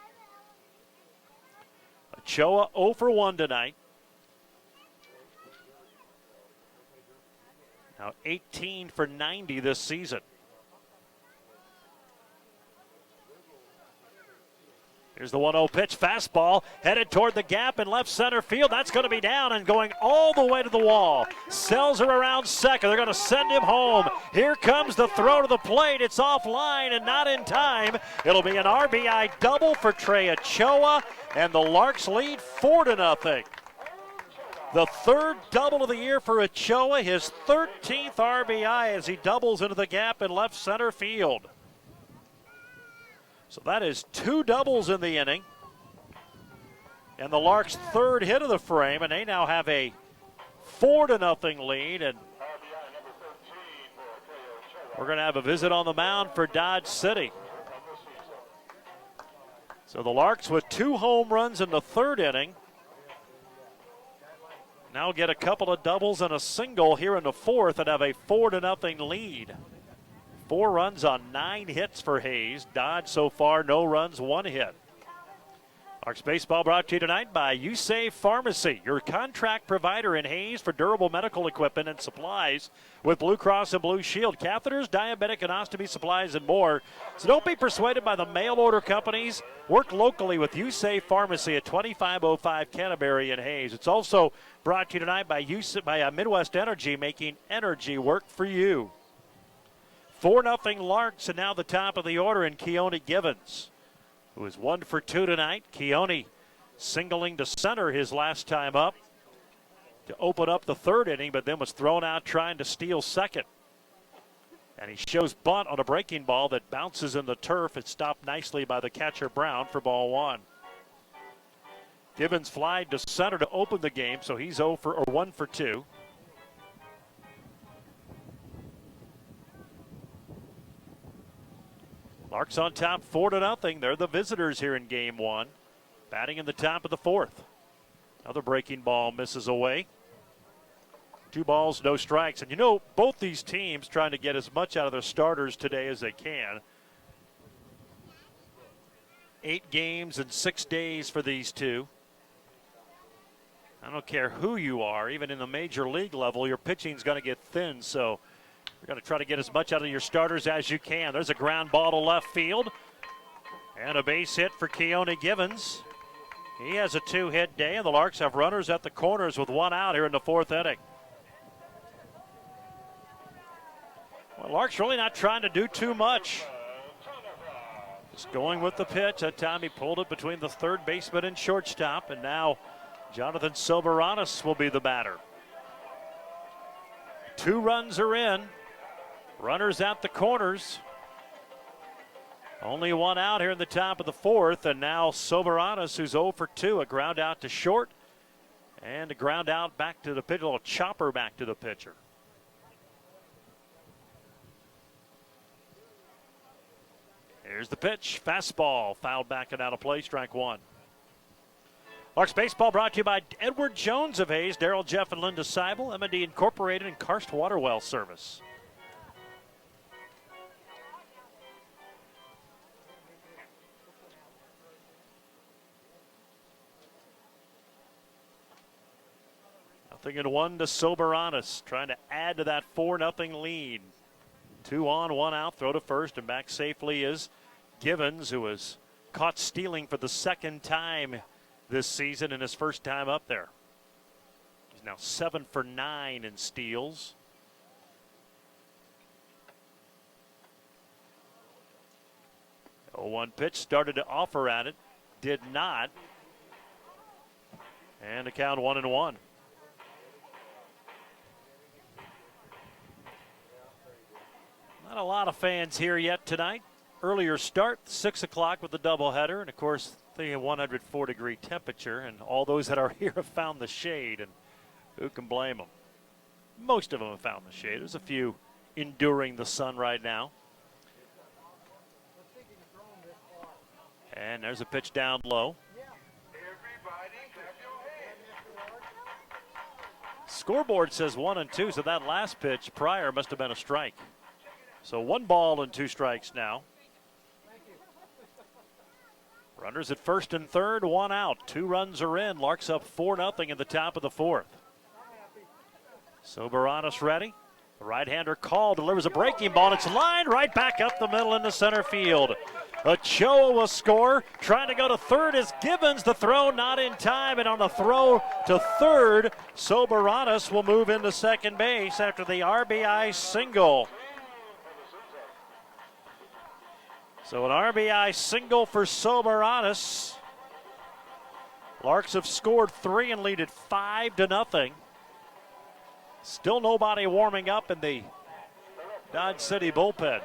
Ochoa 0 for 1 tonight. Now 18 for 90 this season. Here's the 1-0 pitch, fastball, headed toward the gap in left center field. That's going to be down and going all the way to the wall. Selzer around second. They're going to send him home. Here comes the throw to the plate. It's offline and not in time. It'll be an RBI double for Trey Ochoa, and the Larks lead 4-0. The third double of the year for Ochoa, his 13th RBI as he doubles into the gap in left center field. So that is 2 doubles in the inning. And the Larks' third hit of the frame, and they now have a 4-0 lead. And we're going to have a visit on the mound for Dodge City. So the Larks with 2 home runs in the third inning now get a couple of doubles and a single here in the fourth and have a 4-0 lead. 4 runs on 9 hits for Hayes. Dodge so far, no runs, 1 hit. Larks baseball brought to you tonight by USAVE Pharmacy, your contract provider in Hayes for durable medical equipment and supplies with Blue Cross and Blue Shield, catheters, diabetic and ostomy supplies, and more. So don't be persuaded by the mail order companies. Work locally with USAVE Pharmacy at 2505 Canterbury in Hayes. It's also brought to you tonight by Midwest Energy, making energy work for you. 4-0 Larks, and now the top of the order in Keone Givens, who is 1 for 2 tonight. Keone singling to center his last time up to open up the third inning, but then was thrown out trying to steal second. And he shows bunt on a breaking ball that bounces in the turf. It's stopped nicely by the catcher Brown for ball 1. Givens flied to center to open the game, so he's 1 for 2. Larks on top 4-0. They're the visitors here in game 1. Batting in the top of the fourth. Another breaking ball misses away. 2 balls, no strikes. And you know, both these teams trying to get as much out of their starters today as they can. 8 games in 6 days for these two. I don't care who you are, even in the major league level, your pitching's going to get thin, so you're going to try to get as much out of your starters as you can. There's a ground ball to left field. And a base hit for Keone Givens. He has a 2-hit day, and the Larks have runners at the corners with 1 out here in the 4th inning. Well, Larks really not trying to do too much. Just going with the pitch. That time he pulled it between the third baseman and shortstop, and now Jonathan Silveranis will be the batter. 2 runs are in. Runners at the corners. Only 1 out here in the top of the 4th, and now Soberanis, who's 0 for 2, a ground out to short, and a ground out back to the pitcher, a little chopper back to the pitcher. Here's the pitch, fastball, fouled back and out of play, strike 1. Larks baseball brought to you by Edward Jones of Hayes, Darrell, Jeff, and Linda Seibel, M&D Incorporated, and Karst Water Well Service. Nothing in 1 to Soberanis, trying to add to that 4-0 lead. 2 on, 1 out, throw to first, and back safely is Givens, who was caught stealing for the 2nd time this season and his first time up there. He's now 7 for 9 in steals. The 0-1 pitch, started to offer at it, did not. And the count 1-1. Not a lot of fans here yet tonight. Earlier start, 6 o'clock with the doubleheader, and of course, the 104-degree temperature, and all those that are here have found the shade, and who can blame them? Most of them have found the shade. There's a few enduring the sun right now. And there's a pitch down low. Scoreboard says 1 and 2, so that last pitch prior must have been a strike. So 1 ball and 2 strikes now. Runners at first and third, 1 out. 2 runs are in. Larks up 4-0 in the top of the 4th. Soberanis ready. The right-hander call, delivers a breaking ball, and it's lined right back up the middle into center field. Ochoa will score. Trying to go to third is Givens. The throw not in time, and on the throw to third, Soberanis will move into second base after the RBI single. So an RBI single for Soberanis. Larks have scored 3 and lead it 5-0. Still nobody warming up in the Dodge City bullpen.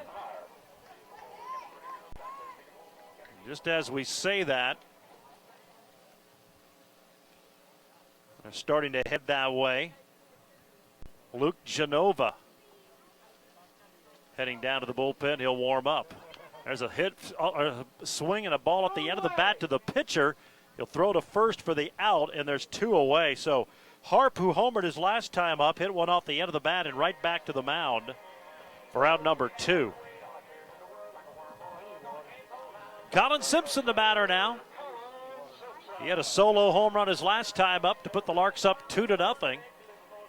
Just as we say that, they're starting to head that way. Luke Genova heading down to the bullpen. He'll warm up. There's a hit, a swing and a ball at the end of the bat to the pitcher. He'll throw to first for the out, and there's 2 away. So Harp, who homered his last time up, hit one off the end of the bat and right back to the mound for out number 2. Colin Simpson, the batter now. He had a solo home run his last time up to put the Larks up 2-0.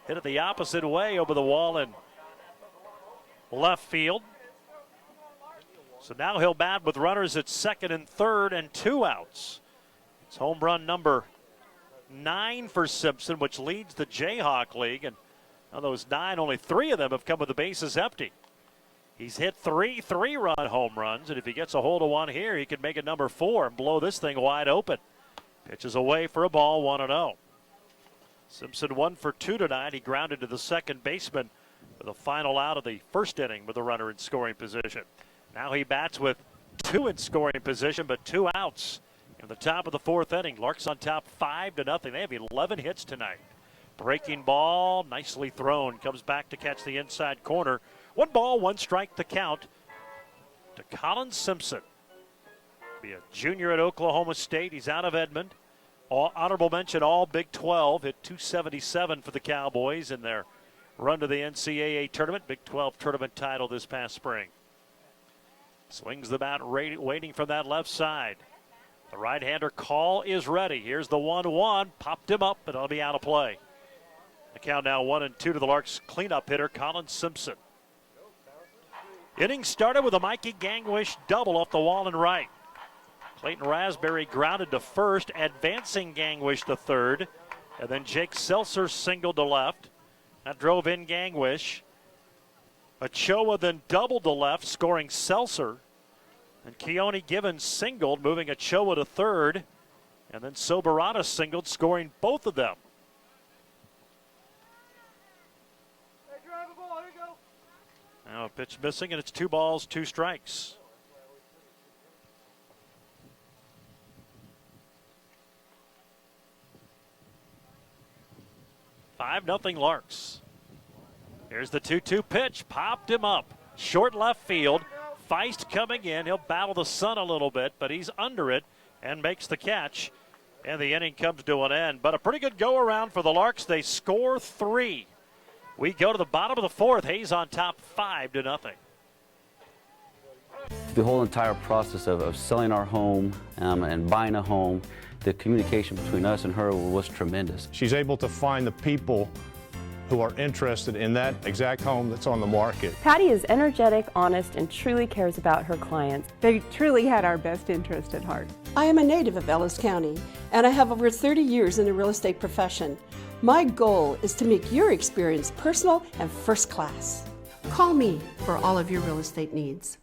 Hit it the opposite way over the wall in left field. So now he'll bat with runners at second and third and 2 outs. It's home run number 9 for Simpson, which leads the Jayhawk League. And of those 9, only 3 of them have come with the bases empty. He's hit 3 3-run home runs, and if he gets a hold of one here, he could make it number 4 and blow this thing wide open. Pitches away for a ball, 1-0. Simpson 1 for 2 tonight. He grounded to the second baseman for the final out of the first inning with a runner in scoring position. Now he bats with 2 in scoring position, but 2 outs in the top of the 4th inning. Larks on top 5-0. They have 11 hits tonight. Breaking ball, nicely thrown. Comes back to catch the inside corner. 1 ball, 1 strike to count to Colin Simpson. Be a junior at Oklahoma State. He's out of Edmond. Honorable mention, all Big 12. Hit .277 for the Cowboys in their run to the NCAA tournament. Big 12 tournament title this past spring. Swings the bat, waiting from that left side. The right-hander call is ready. Here's the 1-1. Popped him up, but it'll be out of play. The count now 1-2 to the Larks cleanup hitter, Colin Simpson. Inning started with a Mikey Gangwish double off the wall and right. Clayton Raspberry grounded to first, advancing Gangwish to third. And then Jake Seltzer singled to left. That drove in Gangwish. Ochoa then doubled to left, scoring Seltzer. And Keone Givens singled, moving Ochoa to third. And then Soberanis singled, scoring both of them. Now a pitch missing, and it's 2 balls, 2 strikes. Nothing Larks. Here's the 2-2 pitch. Popped him up. Short left field. Feist coming in. He'll battle the sun a little bit, but he's under it and makes the catch. And the inning comes to an end. But a pretty good go-around for the Larks. They score 3. We go to the bottom of the 4th. Hayes on top 5-0. The whole entire process of selling our home and buying a home, the communication between us and her was tremendous. She's able to find the people who are interested in that exact home that's on the market. Patty is energetic, honest, and truly cares about her clients. They truly had our best interest at heart. I am a native of Ellis County, and I have over 30 years in the real estate profession. My goal is to make your experience personal and first class. Call me for all of your real estate needs.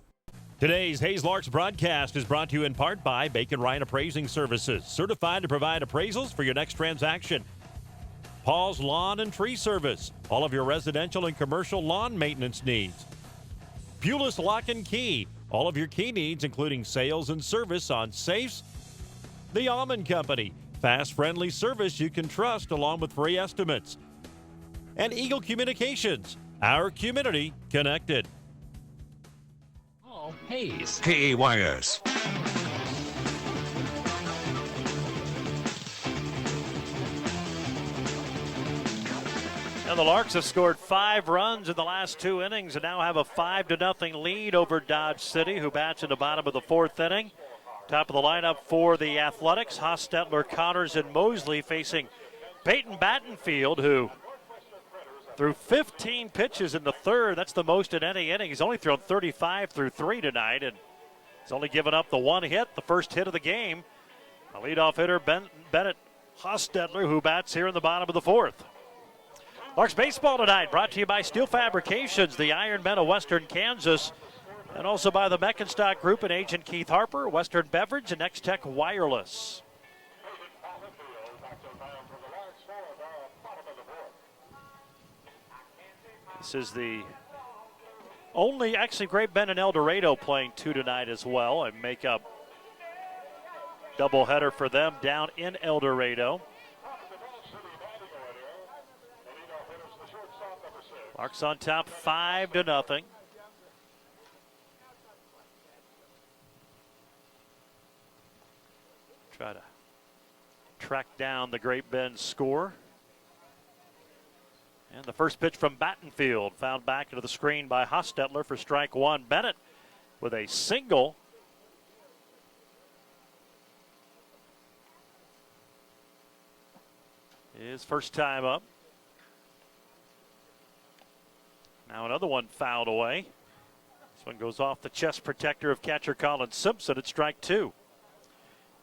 Today's Hayes Larks broadcast is brought to you in part by Bacon Ryan Appraising Services, certified to provide appraisals for your next transaction. Paul's Lawn and Tree Service, all of your residential and commercial lawn maintenance needs. Pulis Lock and Key, all of your key needs, including sales and service on safes. The Almond Company, fast, friendly service you can trust along with free estimates. And Eagle Communications, our community connected. Hayes. KAYS. Now the Larks have scored 5 runs in the last 2 innings and now have a 5-0 lead over Dodge City, who bats in the bottom of the 4th inning. Top of the lineup for the Athletics, Hostetler, Connors, and Mosley facing Peyton Battenfield, who threw 15 pitches in the 3rd. That's the most in any inning. He's only thrown 35 through 3 tonight, and he's only given up the 1 hit, the first hit of the game. A leadoff hitter, Bennett Hostetler, who bats here in the bottom of the 4th. Larks baseball tonight brought to you by Steel Fabrications, the Iron Men of Western Kansas, and also by the Meckenstock Group and Agent Keith Harper, Western Beverage, and Next-Tech Wireless. This is the only, actually, Great Bend and El Dorado playing 2 tonight as well, and make up doubleheader for them down in El Dorado. Larks on top 5-0. Try to track down the Great Bend score. And the first pitch from Battenfield, found back into the screen by Hostetler for strike 1. Bennett with a single. His first time up. Now another one fouled away. This one goes off the chest protector of catcher Colin Simpson at strike 2.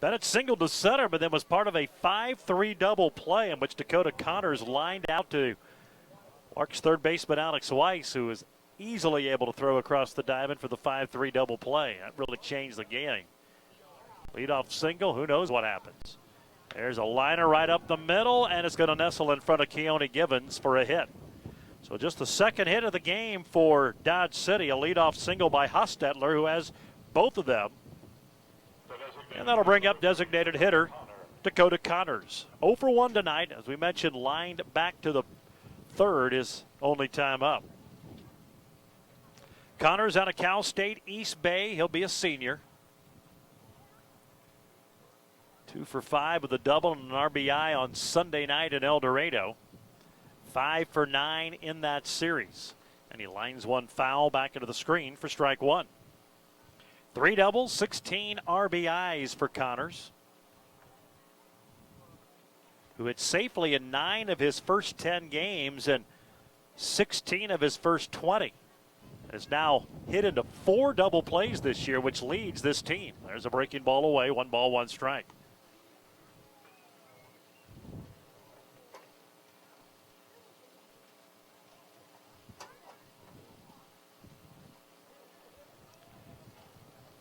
Bennett singled to center, but then was part of a 5-3 double play in which Dakota Connors lined out to Larks third baseman Alex Weiss, who was easily able to throw across the diamond for the 5-3 double play. That really changed the game. Leadoff single, who knows what happens. There's a liner right up the middle, and it's going to nestle in front of Keone Givens for a hit. So just the second hit of the game for Dodge City, a leadoff single by Hostetler, who has both of them. And that'll bring up designated hitter Dakota Connors. 0 for 1 tonight, as we mentioned, lined back to the 3rd, his only time up. Connors out of Cal State East Bay. He'll be a senior. 2 for 5 with a double and an RBI on Sunday night in El Dorado. 5 for 9 in that series. And he lines one foul back into the screen for strike 1. 3 doubles, 16 RBIs for Connors, who hit safely in 9 of his first 10 games and 16 of his first 20. Has now hit into 4 double plays this year, which leads this team. There's a breaking ball away, 1 ball, 1 strike.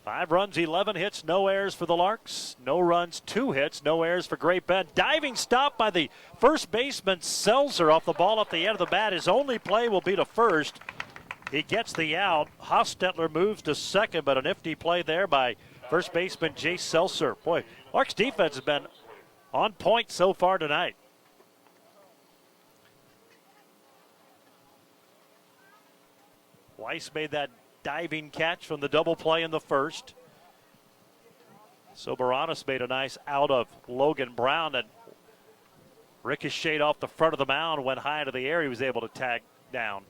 Five runs, 11 hits, no errors for the Larks. No runs, 2 hits, no errors for Great Bend. Diving stop by the first baseman Selzer off the ball at the end of the bat. His only play will be to first. He gets the out. Hostetler moves to second, but a nifty play there by first baseman Jay Seltzer. Boy, Larks defense has been on point so far tonight. Weiss made that diving catch from the double play in the first. Soberanis made a nice out of Logan Brown that ricocheted off the front of the mound, went high into the air. He was able to tag down.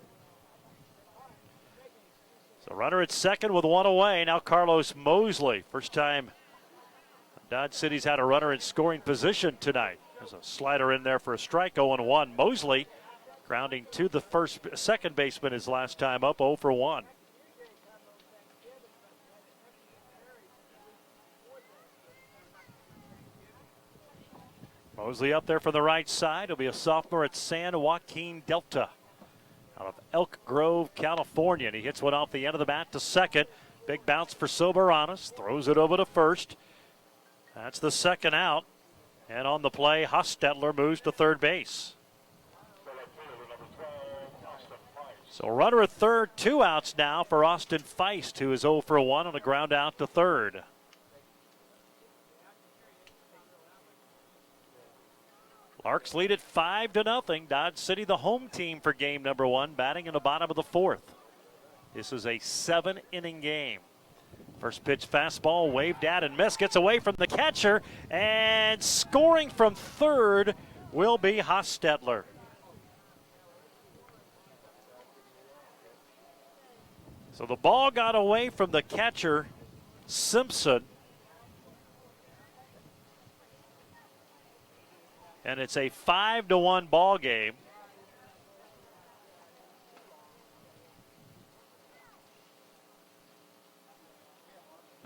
So runner at second with one away. Now Carlos Mosley. First time Dodge City's had a runner in scoring position tonight. There's a slider in there for a strike, 0-1. Mosley grounding to the second baseman his last time up, 0 for 1. Mosley up there from the right side. He'll be a sophomore at San Joaquin Delta out of Elk Grove, California. And he hits one off the end of the bat to second. Big bounce for Soberanis. Throws it over to first. That's the second out. And on the play, Hostetler moves to third base. So runner at third, 2 outs now for Austin Feist, who is 0 for 1 on a ground out to third. Larks lead at 5-0. Dodge City, the home team for game number 1, batting in the bottom of the 4th. This is a 7-inning game. First pitch fastball, waved at and missed, gets away from the catcher, and scoring from third will be Hostetler. So the ball got away from the catcher, Simpson. And it's a 5-1 ball game.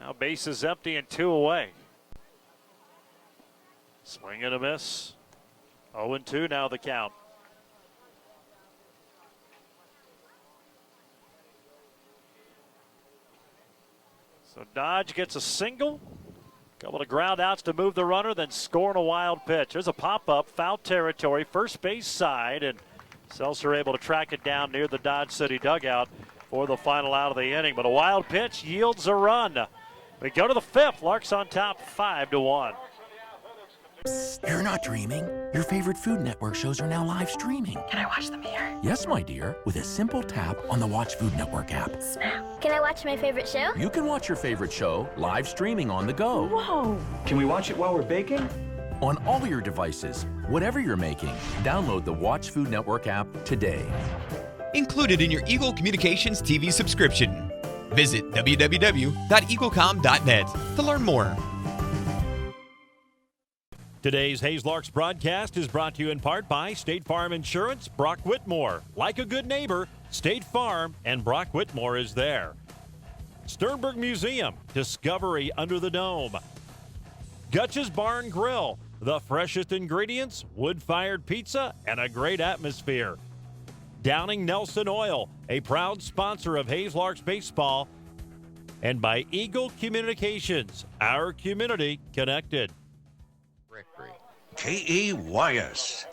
Now base is empty and 2 away. Swing and a miss. 0-2 now the count. So Dodge gets a single. Couple of ground outs to move the runner, then scoring a wild pitch. There's a pop-up, foul territory, first base side, and Seltzer able to track it down near the Dodge City dugout for the final out of the inning. But a wild pitch yields a run. We go to the 5th. Larks on top, 5-1. You're not dreaming. Your favorite Food Network shows are now live streaming. Can I watch them here? Yes, my dear, with a simple tap on the Watch Food Network app. Snap. Can I watch my favorite show? You can watch your favorite show live streaming on the go. Whoa. Can we watch it while we're baking? On all your devices, whatever you're making, download the Watch Food Network app today. Included in your Eagle Communications TV subscription. Visit www.eaglecom.net to learn more. Today's Hayes Larks broadcast is brought to you in part by State Farm Insurance, Brock Whitmore. Like a good neighbor, State Farm and Brock Whitmore is there. Sternberg Museum, Discovery Under the Dome. Gutch's Barn Grill, the freshest ingredients, wood-fired pizza, and a great atmosphere. Downing Nelson Oil, a proud sponsor of Hayes Larks baseball. And by Eagle Communications, our community connected. KEYS.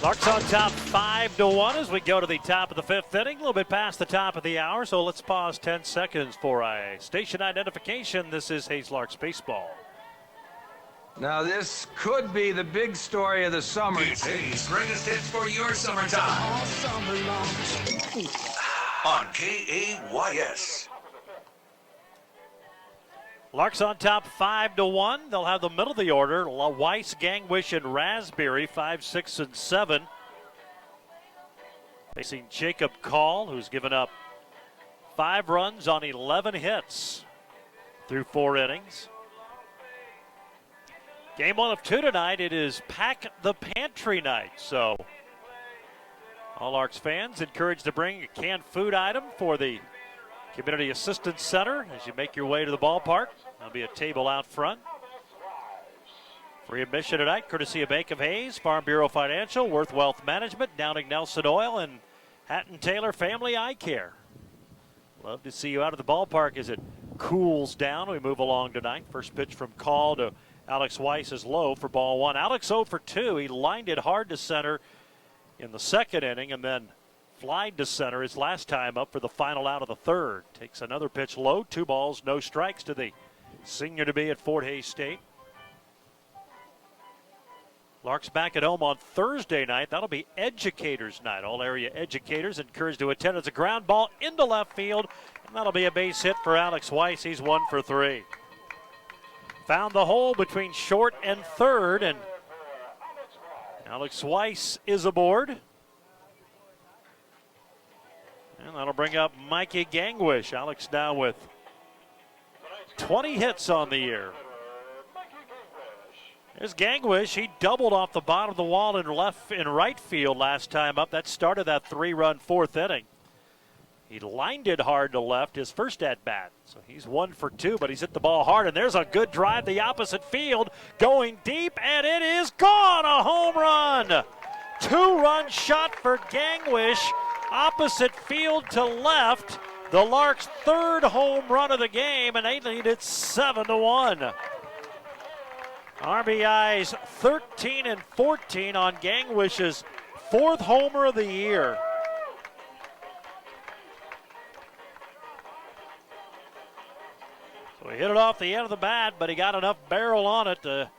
Larks on top 5-1 as we go to the top of the 5th inning. A little bit past the top of the hour, so let's pause 10 seconds for a station identification. This is Hayes Larks baseball. Now this could be the big story of the summer. It's Hayes' greatest hits for your summertime. All summer long. On KEYS. Larks on top 5-1. They'll have the middle of the order. Weiss, Gangwish, and Raspberry, 5, 6, and 7. Facing Jacob Call, who's given up 5 runs on 11 hits through 4 innings. Game 1 of 2 tonight. It is Pack the Pantry night. So all Larks fans encouraged to bring a canned food item for the Community Assistance Center as you make your way to the ballpark. There'll be a table out front. Free admission tonight, courtesy of Bank of Hayes, Farm Bureau Financial, Worth Wealth Management, Downing Nelson Oil, and Hatton Taylor Family Eye Care. Love to see you out of the ballpark as it cools down. We move along tonight. First pitch from Call to Alex Weiss is low for ball one. Alex 0 for 2. He lined it hard to center in the second inning and then flied to center his last time up for the final out of the third. Takes another pitch low. 2 balls, no strikes to the senior to be at Fort Hays State. Larks back at home on Thursday night. That'll be Educators Night. All area educators encouraged to attend. It's a ground ball into left field, and that'll be a base hit for Alex Weiss. He's 1 for 3. Found the hole between short and third, and Alex Weiss is aboard. And that'll bring up Mikey Gangwish. Alex now with 20 hits on the year. There's Gangwish. He doubled off the bottom of the wall in right field last time up. That started that 3-run fourth inning. He lined it hard to left his first at bat. So he's 1 for 2, but he's hit the ball hard. And there's a good drive the opposite field, going deep, and it is gone. A home run. 2-run shot for Gangwish, opposite field to left. The Larks' 3rd home run of the game, and they lead it 7-1. RBIs 13 and 14 on Gangwish's 4th homer of the year. So he hit it off the end of the bat, but he got enough barrel on it to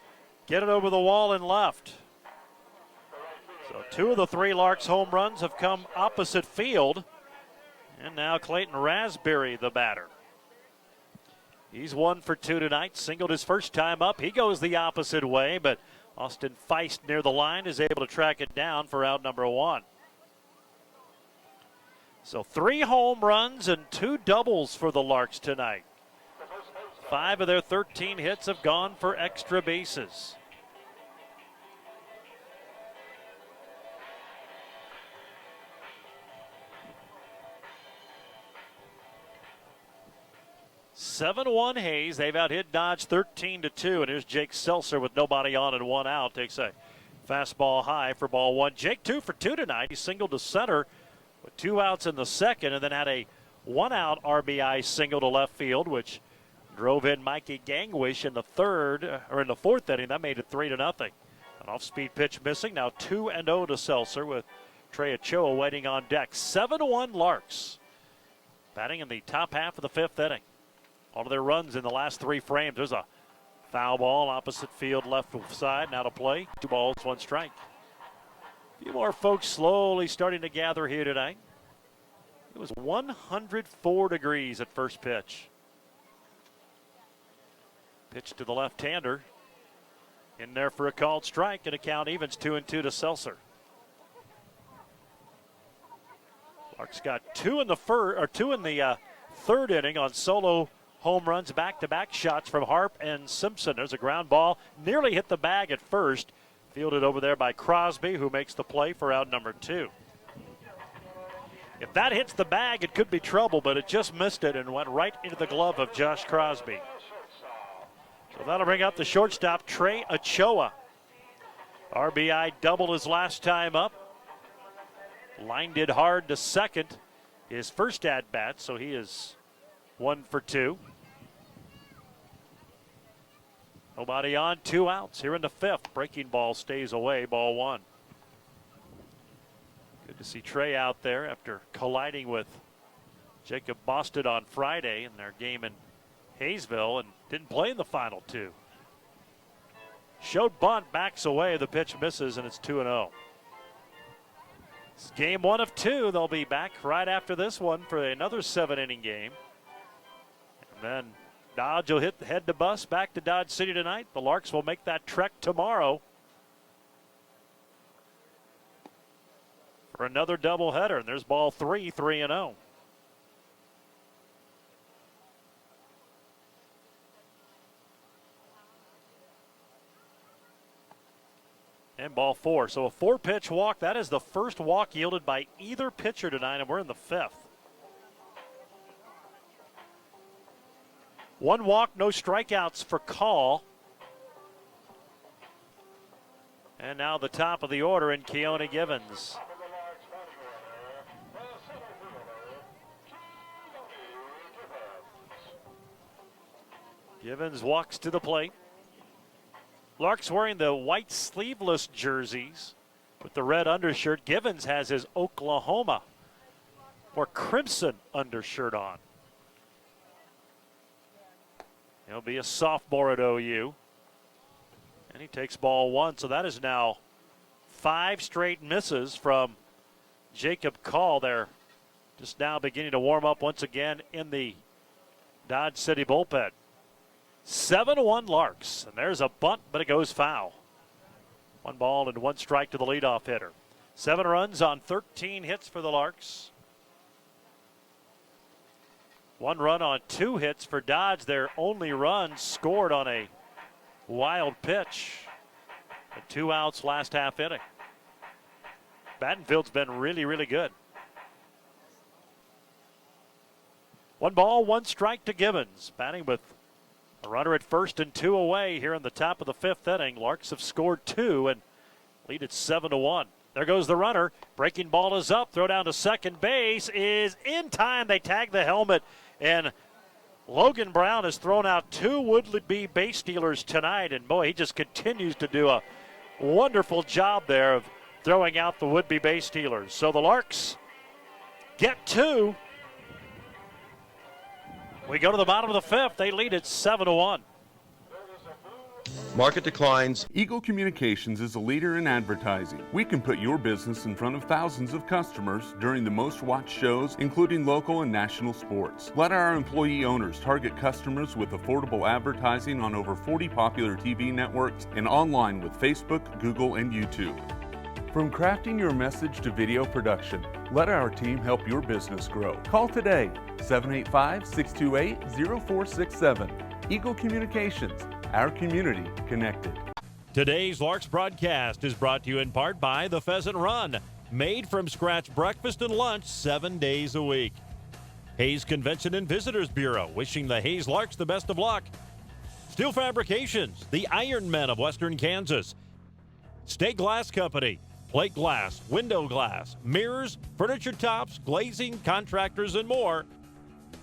get it over the wall and left. So 2 of the 3 Larks home runs have come opposite field. And now Clayton Raspberry, the batter. He's 1 for 2 tonight. Singled his first time up. He goes the opposite way, but Austin Feist near the line is able to track it down for out number 1. So 3 home runs and 2 doubles for the Larks tonight. 5 of their 13 hits have gone for extra bases. (7-1) Hayes. They've out-hit Dodge 13-2. And here's Jake Seltzer with nobody on and 1 out. Takes a fastball high for ball 1. Jake 2 for 2 tonight. He singled to center with 2 outs in the second, and then had a 1-out RBI single to left field, which drove in Mikey Gangwish in the 4th inning. That made it 3-0. An off-speed pitch missing. Now 2-0 to Seltzer with Trey Ochoa waiting on deck. 7-1 Larks. Batting in the top half of the 5th inning. All of their runs in the last 3 frames. There's a foul ball opposite field left side. Now to play. 2 balls, 1 strike. A few more folks slowly starting to gather here tonight. It was 104 degrees at first pitch. Pitch to the left-hander. In there for a called strike, and a count evens 2-2 to Seltzer. Larks got 2 in the 3rd inning on solo home runs, back-to-back shots from Harp and Simpson. There's a ground ball, nearly hit the bag at first. Fielded over there by Crosby, who makes the play for out number 2. If that hits the bag, it could be trouble, but it just missed it and went right into the glove of Josh Crosby. So that'll bring up the shortstop, Trey Ochoa. RBI double his last time up. Lined it hard to second. His first at-bat, so he is 1 for 2. Nobody on, 2 outs here in the 5th. Breaking ball stays away, ball 1. Good to see Trey out there after colliding with Jacob Boston on Friday in their game in Hayesville and didn't play in the final 2. Showed bunt, backs away, the pitch misses, and it's 2-0. It's game 1 of 2. They'll be back right after this one for another 7-inning game. And then Dodge will head the bus back to Dodge City tonight. The Larks will make that trek tomorrow for another doubleheader. And there's ball 3, 3-0. And ball 4. So a 4-pitch walk. That is the first walk yielded by either pitcher tonight, and we're in the 5th. 1 walk, no strikeouts for Call. And now the top of the order in Keone Givens. Givens walks to the plate. Larks wearing the white sleeveless jerseys with the red undershirt. Givens has his Oklahoma or crimson undershirt on. He'll be a sophomore at OU. And he takes ball one, so that is now 5 straight misses from Jacob Call. They're just now beginning to warm up once again in the Dodge City bullpen. 7-1 Larks, and there's a bunt, but it goes foul. 1 ball and 1 strike to the leadoff hitter. 7 runs on 13 hits for the Larks. 1 run on 2 hits for Dodge. Their only run scored on a wild pitch. And 2 outs last half inning. Battenfield's been really, really good. 1 ball, 1 strike to Givens. Batting with a runner at first and 2 away here in the top of the 5th inning. Larks have scored 2 and lead at 7-1. There goes the runner. Breaking ball is up. Throw down to second base is in time. They tag the helmet. And Logan Brown has thrown out 2 would-be base stealers tonight. And boy, he just continues to do a wonderful job there of throwing out the would-be base stealers. So the Larks get 2. We go to the bottom of the 5th. They lead at 7-1. Market declines. Eagle Communications is a leader in advertising. We can put your business in front of thousands of customers during the most watched shows, including local and national sports. Let our employee owners target customers with affordable advertising on over 40 popular TV networks and online with Facebook, Google, and YouTube. From crafting your message to video production, let our team help your business grow. Call today, 785-628-0467. Eagle Communications, our community connected. Today's Larks broadcast is brought to you in part by the Pheasant Run, made from scratch breakfast and lunch 7 days a week. Hayes Convention and Visitors Bureau, wishing the Hayes Larks the best of luck. Steel Fabrications, the Iron Men of Western Kansas. State Glass Company, plate glass, window glass, mirrors, furniture tops, glazing, contractors, and more.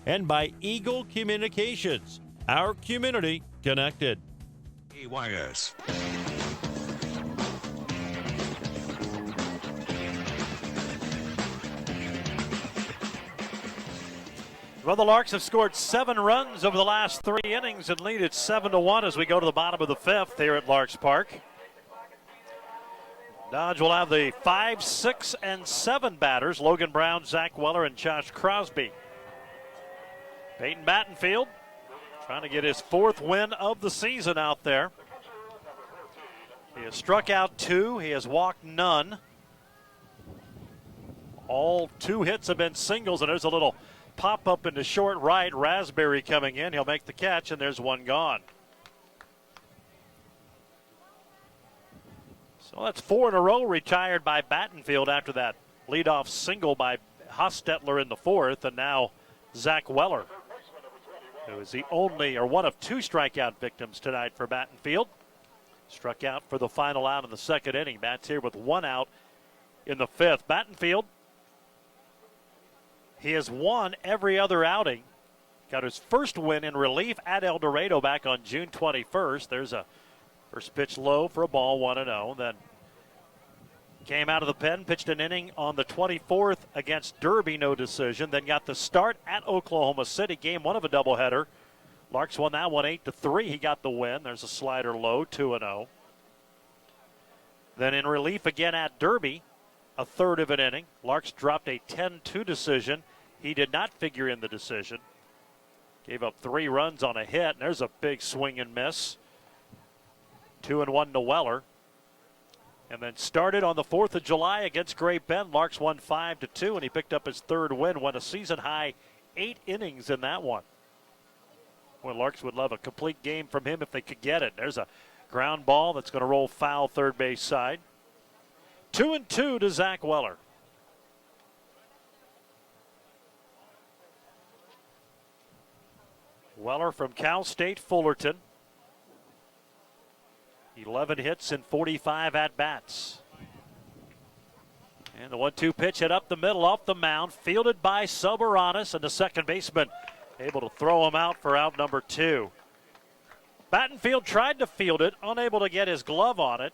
And by Eagle Communications, our community connected. AYS. Well, the Larks have scored 7 runs over the last 3 innings and lead at 7-1 as we go to the bottom of the 5th here at Larks Park. Dodge will have the 5, 6, and 7 batters. Logan Brown, Zach Weller, and Josh Crosby. Peyton Battenfield trying to get his 4th win of the season out there. He has struck out 2. He has walked none. All 2 hits have been singles, and there's a little pop-up into short right. Raspberry coming in. He'll make the catch, and there's 1 gone. So that's 4 in a row retired by Battenfield after that leadoff single by Hostetler in the 4th, and now Zach Weller, who is the only or one of 2 strikeout victims tonight for Battenfield. Struck out for the final out in the 2nd inning. Bats here with 1 out in the 5th. Battenfield, he has won every other outing. Got his first win in relief at El Dorado back on June 21st. There's a first pitch low for a ball, 1-0. Then came out of the pen, pitched an inning on the 24th against Derby, no decision. Then got the start at Oklahoma City, game 1 of a doubleheader. Larks won that one 8-3. He got the win. There's a slider low, 2-0. Then in relief again at Derby, a third of an inning. Larks dropped a 10-2 decision. He did not figure in the decision. Gave up 3 runs on a hit, and there's a big swing and miss. 2-1 to Weller. And then started on the 4th of July against Great Bend. Larks won 5-2, and he picked up his 3rd win. Went a season-high 8 innings in that one. Well, Larks would love a complete game from him if they could get it. There's a ground ball that's going to roll foul third base side. 2-2 to Zach Weller. Weller from Cal State Fullerton. 11 hits and 45 at-bats. And the 1-2 pitch hit up the middle off the mound, fielded by Soberanis, and the second baseman able to throw him out for out number 2. Battenfield tried to field it, unable to get his glove on it,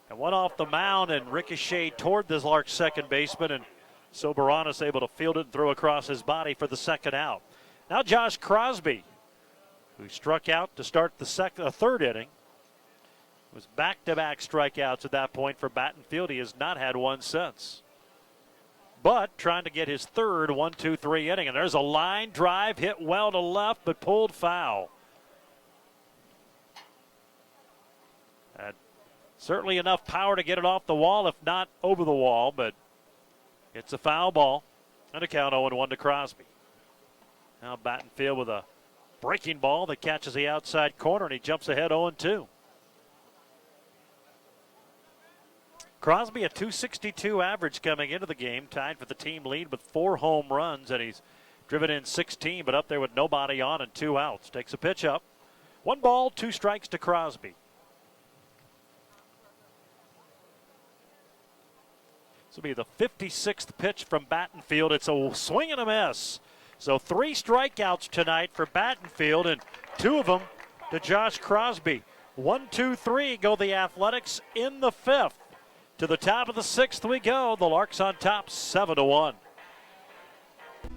and went off the mound and ricocheted toward this Larks second baseman, and Soberanis able to field it and throw across his body for the second out. Now Josh Crosby, who struck out to start the third inning, was back-to-back strikeouts at that point for Battenfield. He has not had one since. But trying to get his third 1-2-3 inning, and there's a line drive hit well to left but pulled foul. And certainly enough power to get it off the wall, if not over the wall, but it's a foul ball and a count 0-1 to Crosby. Now Battenfield with a breaking ball that catches the outside corner, and he jumps ahead 0-2. Crosby a .262 average coming into the game, tied for the team lead with 4 home runs, and he's driven in 16, but up there with nobody on and 2 outs. Takes a pitch up. 1 ball, 2 strikes to Crosby. This will be the 56th pitch from Battenfield. It's a swing and a miss. So 3 strikeouts tonight for Battenfield, and 2 of them to Josh Crosby. 1-2-3 go the Athletics in the 5th. To the top of the 6th we go. The Larks on top 7-1.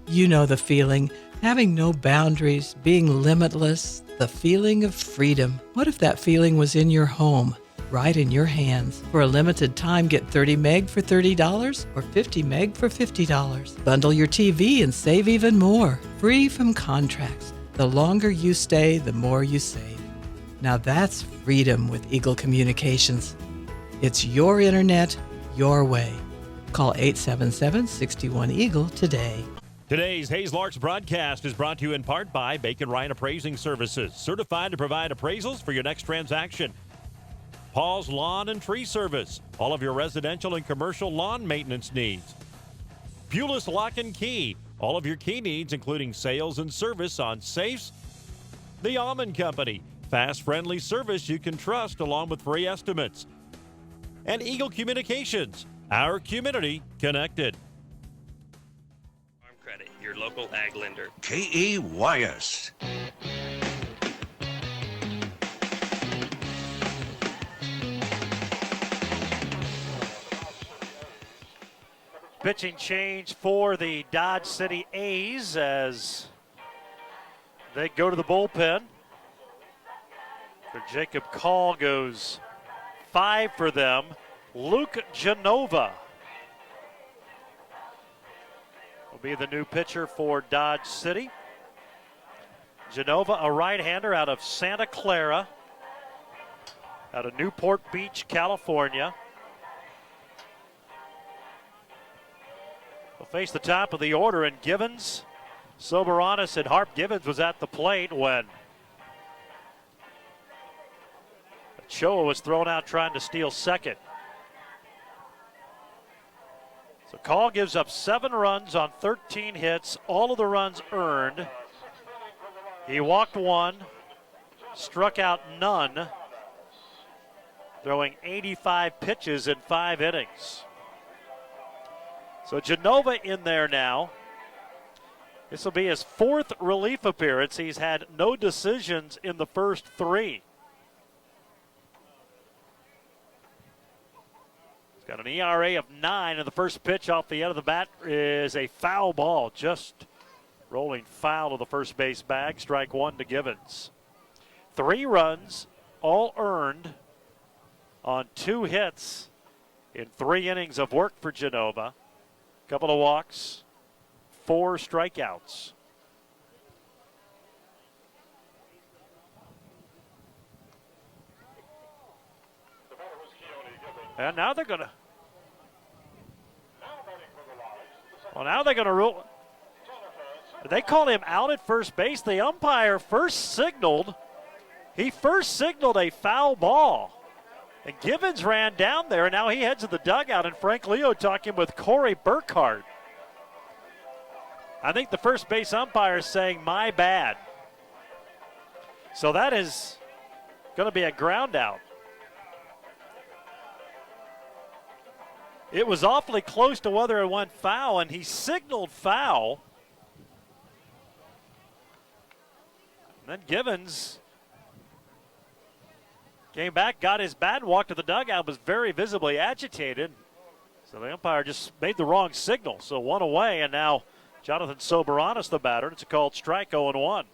You know the feeling. Having no boundaries, being limitless, the feeling of freedom. What if that feeling was in your home, right in your hands? For a limited time, get 30 meg for $30 or 50 meg for $50. Bundle your TV and save even more. Free from contracts. The longer you stay, the more you save. Now that's freedom with Eagle Communications. It's your internet, your way. Call 877-61-EAGLE today. Today's Hayes Larks broadcast is brought to you in part by Bacon Ryan Appraising Services, certified to provide appraisals for your next transaction. Paul's Lawn and Tree Service, all of your residential and commercial lawn maintenance needs. Pulis Lock and Key, all of your key needs, including sales and service on safes. The Almond Company, fast, friendly service you can trust along with free estimates. And Eagle Communications, our community connected. Farm Credit, your local ag lender. KEYS. Pitching change for the Dodge City A's as they go to the bullpen. For Jacob Call goes 5 for them. Luke Genova will be the new pitcher for Dodge City. Genova, a right-hander out of Santa Clara, out of Newport Beach, California. Will face the top of the order, and Givens, Soberanis, and Harp. Givens was at the plate when Ochoa was thrown out trying to steal second. So Call gives up 7 runs on 13 hits, all of the runs earned. He walked 1, struck out none, throwing 85 pitches in 5 innings. So Genova in there now. This will be his 4th relief appearance. He's had no decisions in the first 3. Got an ERA of 9, and the first pitch off the end of the bat is a foul ball, just rolling foul of the first base bag. Strike 1 to Givens. 3 runs, all earned on 2 hits in 3 innings of work for Genova. Couple of walks, 4 strikeouts. And now they're going to. Well, now they're going to rule. They called him out at first base. The umpire he first signaled a foul ball. And Givens ran down there, and now he heads to the dugout, and Frank Leo talking with Corey Burkhart. I think the first base umpire is saying, my bad. So that is going to be a ground out. It was awfully close to whether it went foul, and he signaled foul. And then Givens Came back, got his bat, walked to the dugout, was very visibly agitated. So the umpire just made the wrong signal. So one away, and now Jonathan Soberanis, the batter. It's a called strike, 0-1.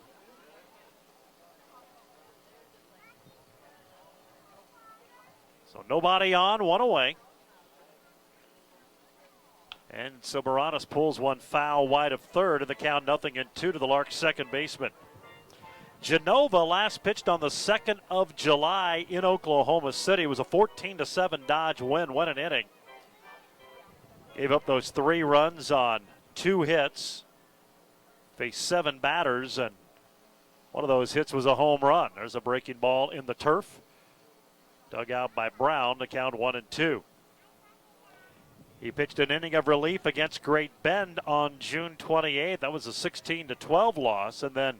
So nobody on, one away. And Soberanis pulls one foul wide of third, and the count 0-2 to the Larks' second baseman. Genova last pitched on the 2nd of July in Oklahoma City. It was a 14-7 Dodge win, went an inning. Gave up those 3 runs on 2 hits. Faced 7 batters, and one of those hits was a home run. There's a breaking ball in the turf. Dug out by Brown to count 1-2. He pitched an inning of relief against Great Bend on June 28th. That was a 16-12 loss, and then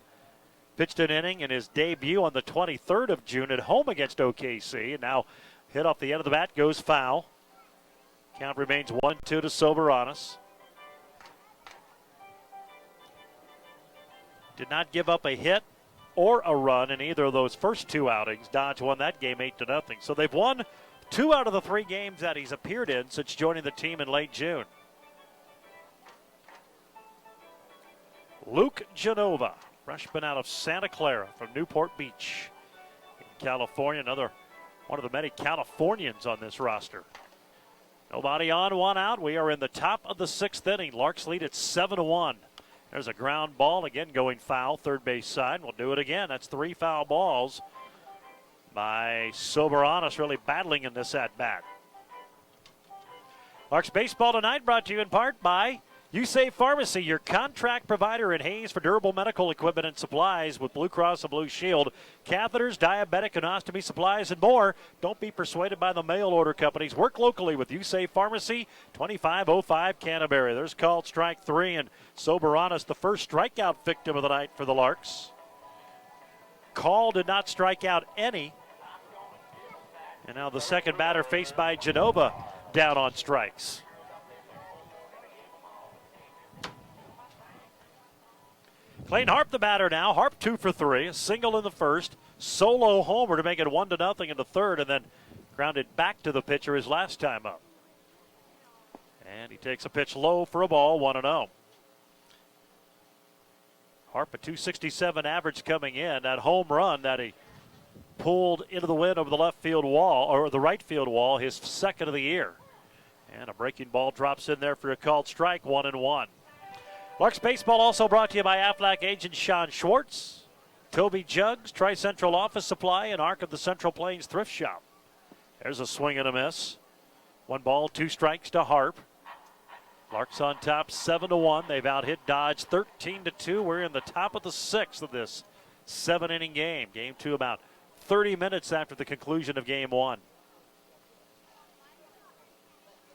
pitched an inning in his debut on the 23rd of June at home against OKC. And now hit off the end of the bat, goes foul. Count remains 1-2 to Soberanis. Did not give up a hit or a run in either of those first 2 outings. Dodge won that game 8-0. So they've won 2 out of the 3 games that he's appeared in since joining the team in late June. Luke Genova, freshman out of Santa Clara from Newport Beach in California. Another one of the many Californians on this roster. Nobody on, 1 out. We are in the top of the 6th inning. Larks lead at 7-1. There's a ground ball, again going foul, third base side. We'll do it again. That's 3 foul balls by Soberanis, really battling in this at-bat. Larks baseball tonight brought to you in part by USAFE Pharmacy, your contract provider in Hayes for durable medical equipment and supplies with Blue Cross and Blue Shield, catheters, diabetic and ostomy supplies, and more. Don't be persuaded by the mail order companies. Work locally with USAFE Pharmacy, 2505 Canterbury. There's called strike 3, and Soberanis, the first strikeout victim of the night for the Larks. Call did not strike out any. And now the second batter faced by Genova down on strikes. Clayton Harp the batter now. Harp 2 for 3. A single in the first. Solo homer to make it 1-0 in the third, and then grounded back to the pitcher his last time up. And he takes a pitch low for a ball, 1-0. Harp a 267 average coming in. That home run that he pulled into the wind over the left field wall, or the right field wall, his second of the year. And a breaking ball drops in there for a called strike, 1-1. Larks baseball also brought to you by Aflac agent Sean Schwartz, Toby Jugs, Tri-Central Office Supply, and Arc of the Central Plains Thrift Shop. There's a swing and a miss. 1 ball, 2 strikes to Harp. Larks on top 7-1. They've out-hit Dodge 13-2. We're in the top of the 6th of this 7-inning game. Game 2 about 30 minutes after the conclusion of Game 1.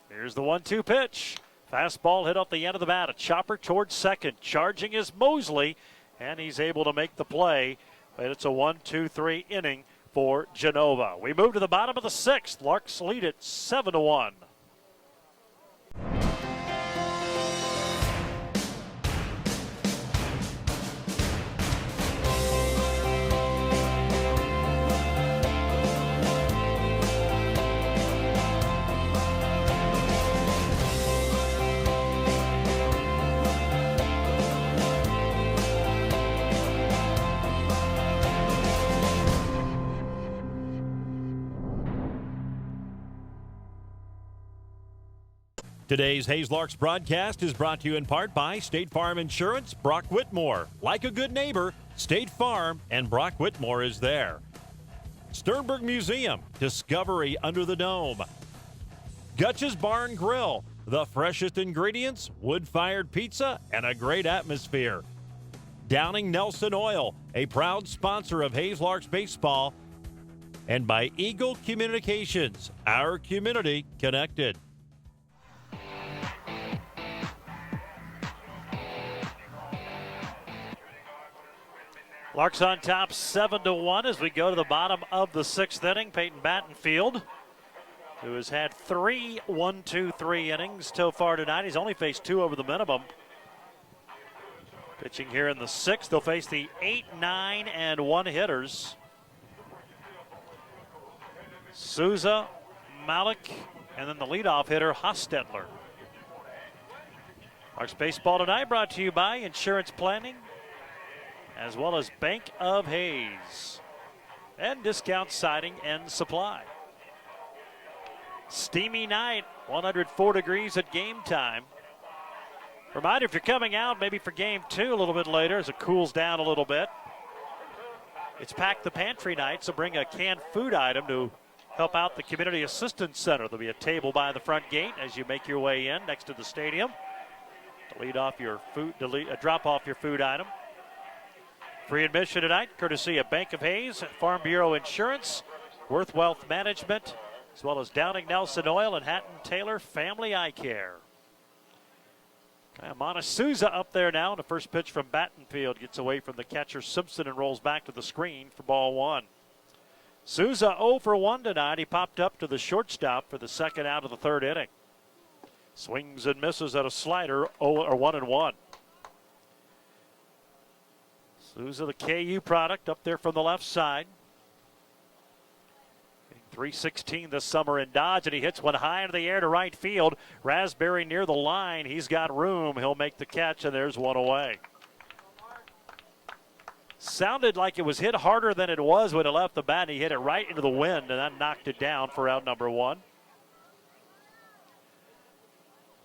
Here's the 1-2 pitch. Fastball hit off the end of the bat. A chopper towards second. Charging is Mosley, and he's able to make the play. But it's a 1-2-3 inning for Genova. We move to the bottom of the 6th. Larks lead it 7-1. Today's Hayes Larks broadcast is brought to you in part by State Farm Insurance, Brock Whitmore. Like a good neighbor, State Farm and Brock Whitmore is there. Sternberg Museum, Discovery Under the Dome. Gutch's Barn Grill, the freshest ingredients, wood-fired pizza, and a great atmosphere. Downing Nelson Oil, a proud sponsor of Hayes Larks baseball. And by Eagle Communications, our community connected. Larks on top 7-1 as we go to the bottom of the 6th inning. Peyton Battenfield, who has had 3 1-2-3 innings so far tonight. He's only faced 2 over the minimum. Pitching here in the 6th, they'll face the 8, 9, and 1 hitters. Souza, Malik, and then the leadoff hitter, Hostetler. Larks Baseball tonight brought to you by Insurance Planning, as well as Bank of Hayes and Discount Siding and Supply. Steamy night, 104 degrees at game time. Reminder, if you're coming out maybe for game 2 a little bit later as it cools down a little bit, it's Pack the Pantry night, so bring a canned food item to help out the Community Assistance Center. There'll be a table by the front gate as you make your way in next to the stadium to lead off your food, drop off your food item. Free admission tonight, courtesy of Bank of Hayes, Farm Bureau Insurance, Worth Wealth Management, as well as Downing Nelson Oil and Hatton Taylor Family Eye Care. Mana Souza up there now. The first pitch from Battenfield gets away from the catcher Simpson and rolls back to the screen for ball 1. Souza 0 for 1 tonight. He popped up to the shortstop for the second out of the third inning. Swings and misses at a slider, 1-1. Souza, the KU product, up there from the left side. .316 this summer in Dodge, and he hits one high into the air to right field. Raspberry near the line. He's got room. He'll make the catch, and there's one away. Sounded like it was hit harder than it was when it left the bat. He hit it right into the wind, and that knocked it down for out number 1.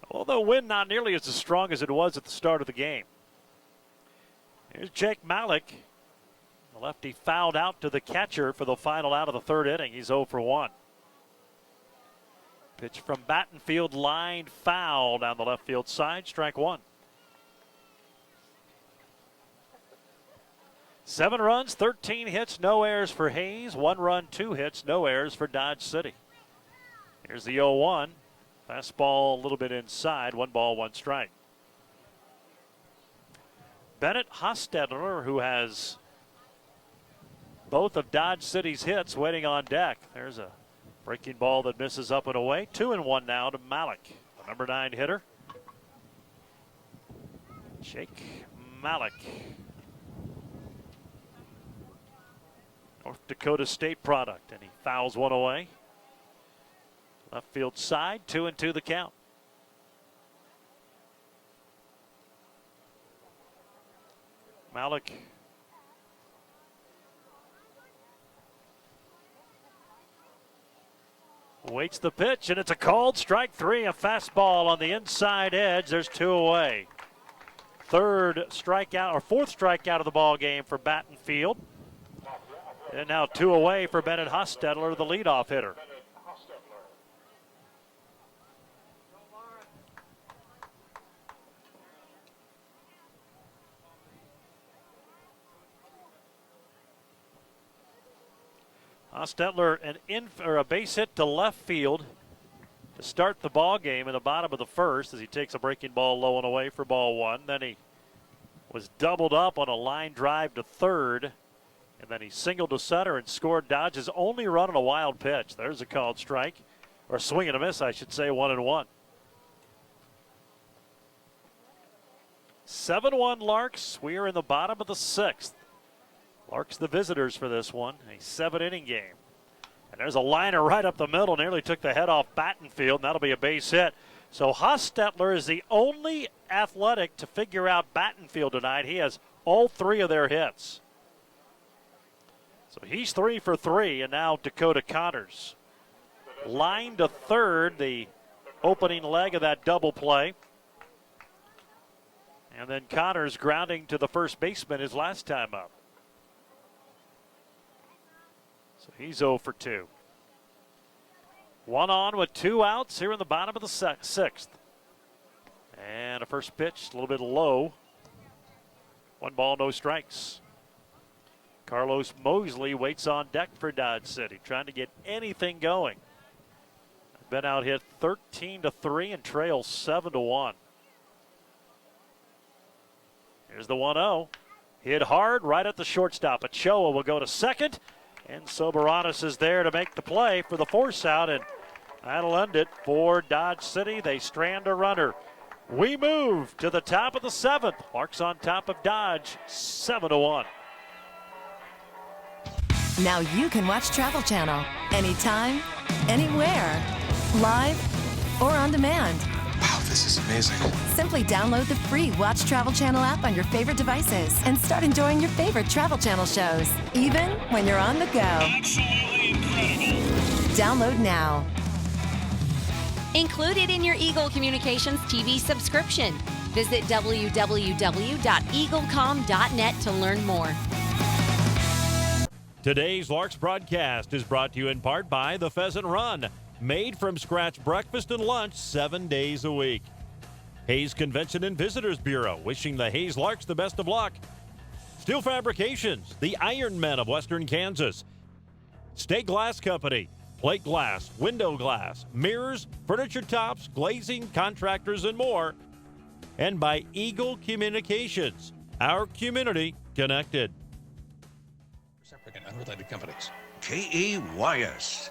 Although wind not nearly as strong as it was at the start of the game. Here's Jake Malik. The lefty fouled out to the catcher for the final out of the third inning. He's 0 for 1. Pitch from Battenfield, lined foul down the left field side, strike 1. 7 runs, 13 hits, no errors for Hayes. 1 run, 2 hits, no errors for Dodge City. Here's the 0-1. Fastball a little bit inside, 1 ball, 1 strike. Bennett Hostetler, who has both of Dodge City's hits, waiting on deck. There's a breaking ball that misses up and away. 2-1 now to Malik, the number 9 hitter. Jake Malik. North Dakota State product, and he fouls one away. Left field side, 2-2 the count. Malik waits the pitch, and it's a called strike 3, a fastball on the inside edge. There's 2 away. Fourth strikeout of the ball game for Battenfield. And now 2 away for Bennett Hostetler, the leadoff hitter. Hostetler a base hit to left field to start the ball game in the bottom of the first as he takes a breaking ball low and away for ball 1. Then he was doubled up on a line drive to third, and then he singled to center and scored Dodge's only run on a wild pitch. There's a called strike, or swing and a miss, I should say, 1-1. 7-1 Larks. We are in the bottom of the 6th. Larks the visitors for this one, a 7-inning game. And there's a liner right up the middle, nearly took the head off Battenfield, and that'll be a base hit. So Hostetler is the only athletic to figure out Battenfield tonight. He has all 3 of their hits. So he's 3 for 3, and now Dakota Connors. Line to third, the opening leg of that double play. And then Connors grounding to the first baseman his last time up. So he's 0 for 2. 1 on with 2 outs here in the bottom of the 6th. And a first pitch, a little bit low. 1 ball, no strikes. Carlos Mosley waits on deck for Dodge City, trying to get anything going. Been out hit 13-3 and trails 7-1. Here's the 1-0. Hit hard right at the shortstop. Ochoa will go to second. And Soberanis is there to make the play for the force out, and that'll end it for Dodge City. They strand a runner. We move to the top of the 7th. Larks on top of Dodge, 7-1. Now you can watch Travel Channel anytime, anywhere, live or on demand. Wow, this is amazing. Simply download the free Watch Travel Channel app on your favorite devices and start enjoying your favorite Travel Channel shows, even when you're on the go. Absolutely incredible. Download now. Included in your Eagle Communications TV subscription. Visit www.eaglecom.net to learn more. Today's Larks broadcast is brought to you in part by the Pheasant Run, made from scratch breakfast and lunch 7 days a week. Hayes Convention and Visitors Bureau, wishing the Hayes Larks the best of luck. Steel Fabrications, the Iron Men of Western Kansas. State Glass Company, plate glass, window glass, mirrors, furniture tops, glazing, contractors, and more. And by Eagle Communications, our community connected. Separate and unrelated companies. KAYS.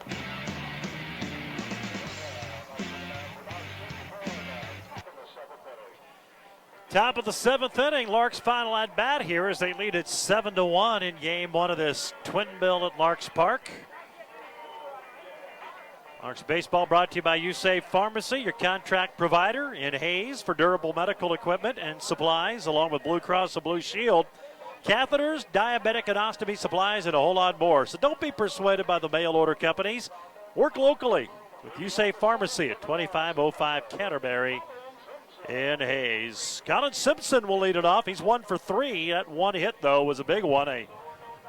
Top of the 7th inning, Larks' final at bat here as they lead it 7-1 in game 1 of this twin bill at Larks Park. Larks baseball brought to you by USAFE Pharmacy, your contract provider in Hayes for durable medical equipment and supplies, along with Blue Cross and Blue Shield, catheters, diabetic and ostomy supplies, and a whole lot more. So don't be persuaded by the mail order companies. Work locally with USAFE Pharmacy at 2505 Canterbury in Hayes. Colin Simpson will lead it off. He's 1 for 3. That one hit, though, was a big one. A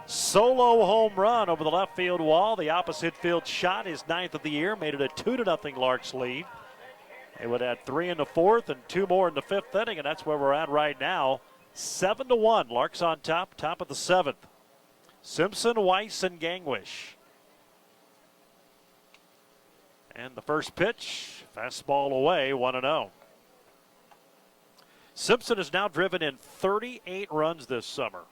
solo home run over the left field wall. The opposite field shot, his 9th of the year, made it a 2-0 Larks lead. They would add 3 in the 4th and 2 more in the 5th inning, and that's where we're at right now. 7-1. Larks on top of the 7th. Simpson, Weiss, and Gangwish. And the first pitch, fastball away, 1-0. Simpson has now driven in 38 runs this summer.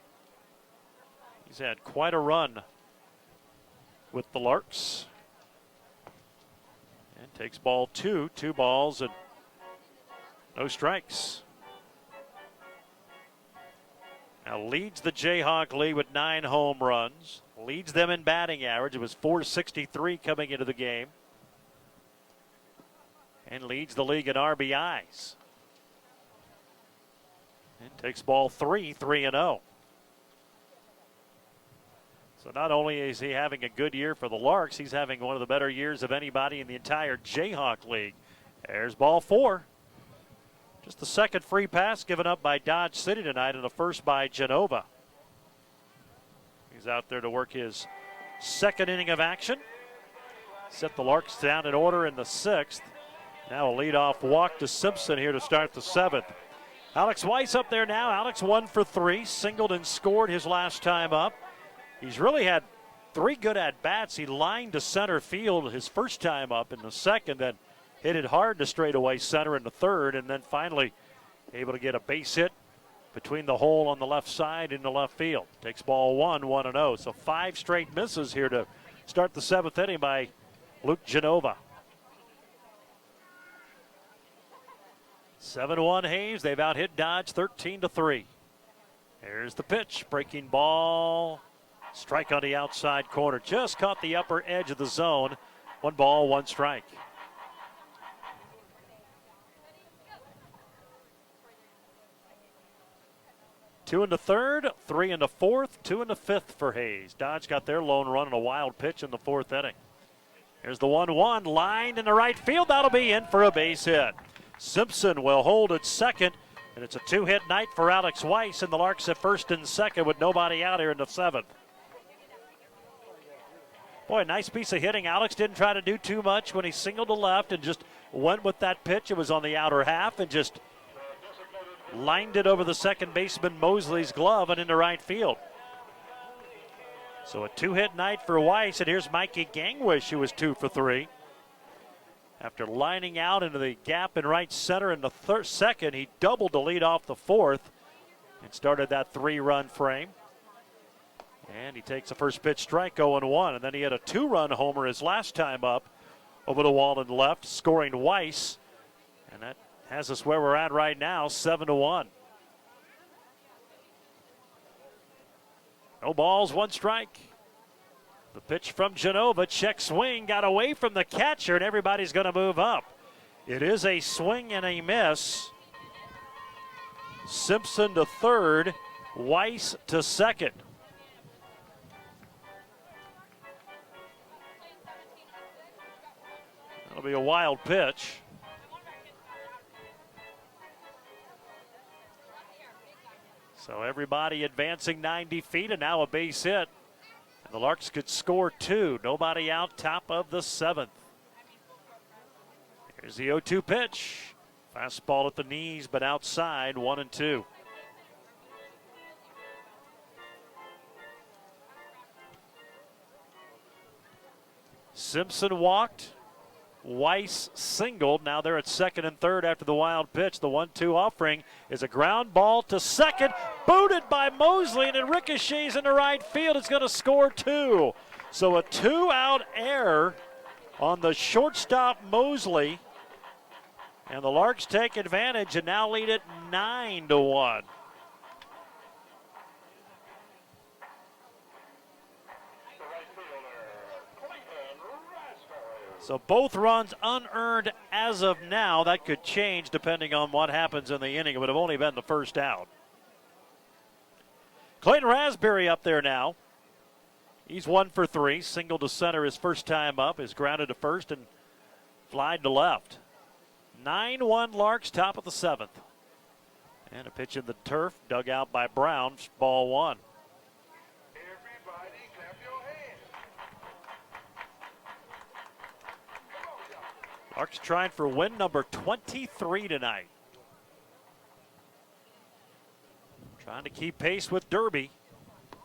He's had quite a run with the Larks. And takes ball 2, 2 balls and no strikes. Now leads the Jayhawk league with 9 home runs. Leads them in batting average. It was .463 coming into the game. And leads the league in RBIs. And takes ball 3, 3-0. So not only is he having a good year for the Larks, he's having one of the better years of anybody in the entire Jayhawk league. There's ball 4. Just the second free pass given up by Dodge City tonight and the first by Genova. He's out there to work his second inning of action. Set the Larks down in order in the 6th. Now a leadoff walk to Simpson here to start the 7th. Alex Weiss up there now. Alex 1 for 3, singled and scored his last time up. He's really had 3 good at-bats. He lined to center field his first time up in the 2nd, then hit it hard to straightaway center in the 3rd, and then finally able to get a base hit between the hole on the left side in the left field. Takes ball 1, 1-0. So 5 straight misses here to start the 7th inning by Luke Genova. 7-1 Hayes. They've out-hit Dodge 13-3. Here's the pitch. Breaking ball. Strike on the outside corner. Just caught the upper edge of the zone. 1 ball, 1 strike. Two in the 3rd, 3 in the 4th, 2 in the 5th for Hayes. Dodge got their lone run on a wild pitch in the 4th inning. Here's the 1-1 lined in the right field. That'll be in for a base hit. Simpson will hold at second, and it's a 2-hit night for Alex Weiss, and the Larks at first and second with nobody out here in the 7th. Boy, nice piece of hitting. Alex didn't try to do too much when he singled to left and just went with that pitch. It was on the outer half and just lined it over the second baseman Mosley's glove and into right field. So a 2-hit night for Weiss, and here's Mikey Gangwish, who was 2 for 3. After lining out into the gap in right center in the 2nd, he doubled to lead off the 4th and started that 3-run frame. And he takes the first pitch strike, 0-1, and then he had a 2-run homer his last time up over the wall and left, scoring Weiss. And that has us where we're at right now, 7-1. No balls, 1 strike. The pitch from Genova, check swing, got away from the catcher, and everybody's going to move up. It is a swing and a miss. Simpson to third, Weiss to second. That'll be a wild pitch. So everybody advancing 90 feet, and now a base hit. The Larks could score 2. Nobody out, top of the 7th. Here's the 0-2 pitch. Fastball at the knees, but outside, 1-2. Simpson walked. Weiss singled. Now they're at second and third after the wild pitch. The 1-2 offering is a ground ball to second. Booted by Mosley, and it ricochets into right field. It's going to score 2. So a 2-out error on the shortstop Mosley. And the Larks take advantage and now lead it 9-1. So both runs unearned as of now. That could change depending on what happens in the inning. It would have only been the first out. Clayton Raspberry up there now. He's 1 for 3. Single to center his first time up. Is grounded to first and flied to left. 9-1 Larks, top of the 7th. And a pitch in the turf, dug out by Brown. Ball 1. Larks trying for win number 23 tonight. Trying to keep pace with Derby.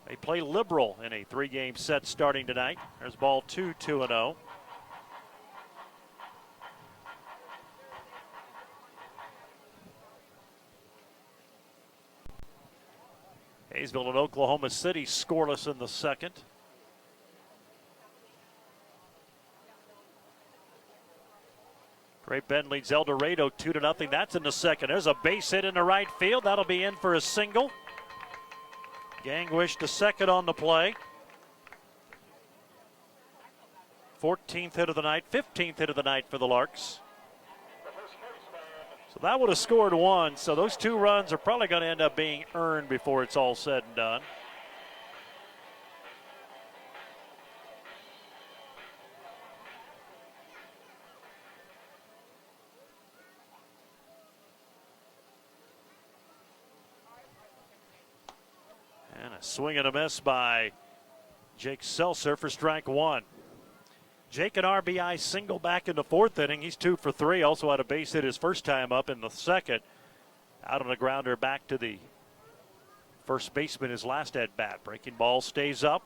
They play Liberal in a 3-game set starting tonight. There's ball 2, 2-0. Hayesville and Oklahoma City scoreless in the second. Great Bend leads El Dorado 2-0. That's in the second. There's a base hit into right field. That'll be in for a single. Gangwish to second on the play. 14th hit of the night, 15th hit of the night for the Larks. So that would have scored 1. So those 2 runs are probably going to end up being earned before it's all said and done. And a swing and a miss by Jake Seltzer for strike 1. Jake an RBI single back in the 4th inning. He's 2 for 3. Also had a base hit his first time up in the second. Out on a grounder back to the first baseman his last at bat. Breaking ball stays up.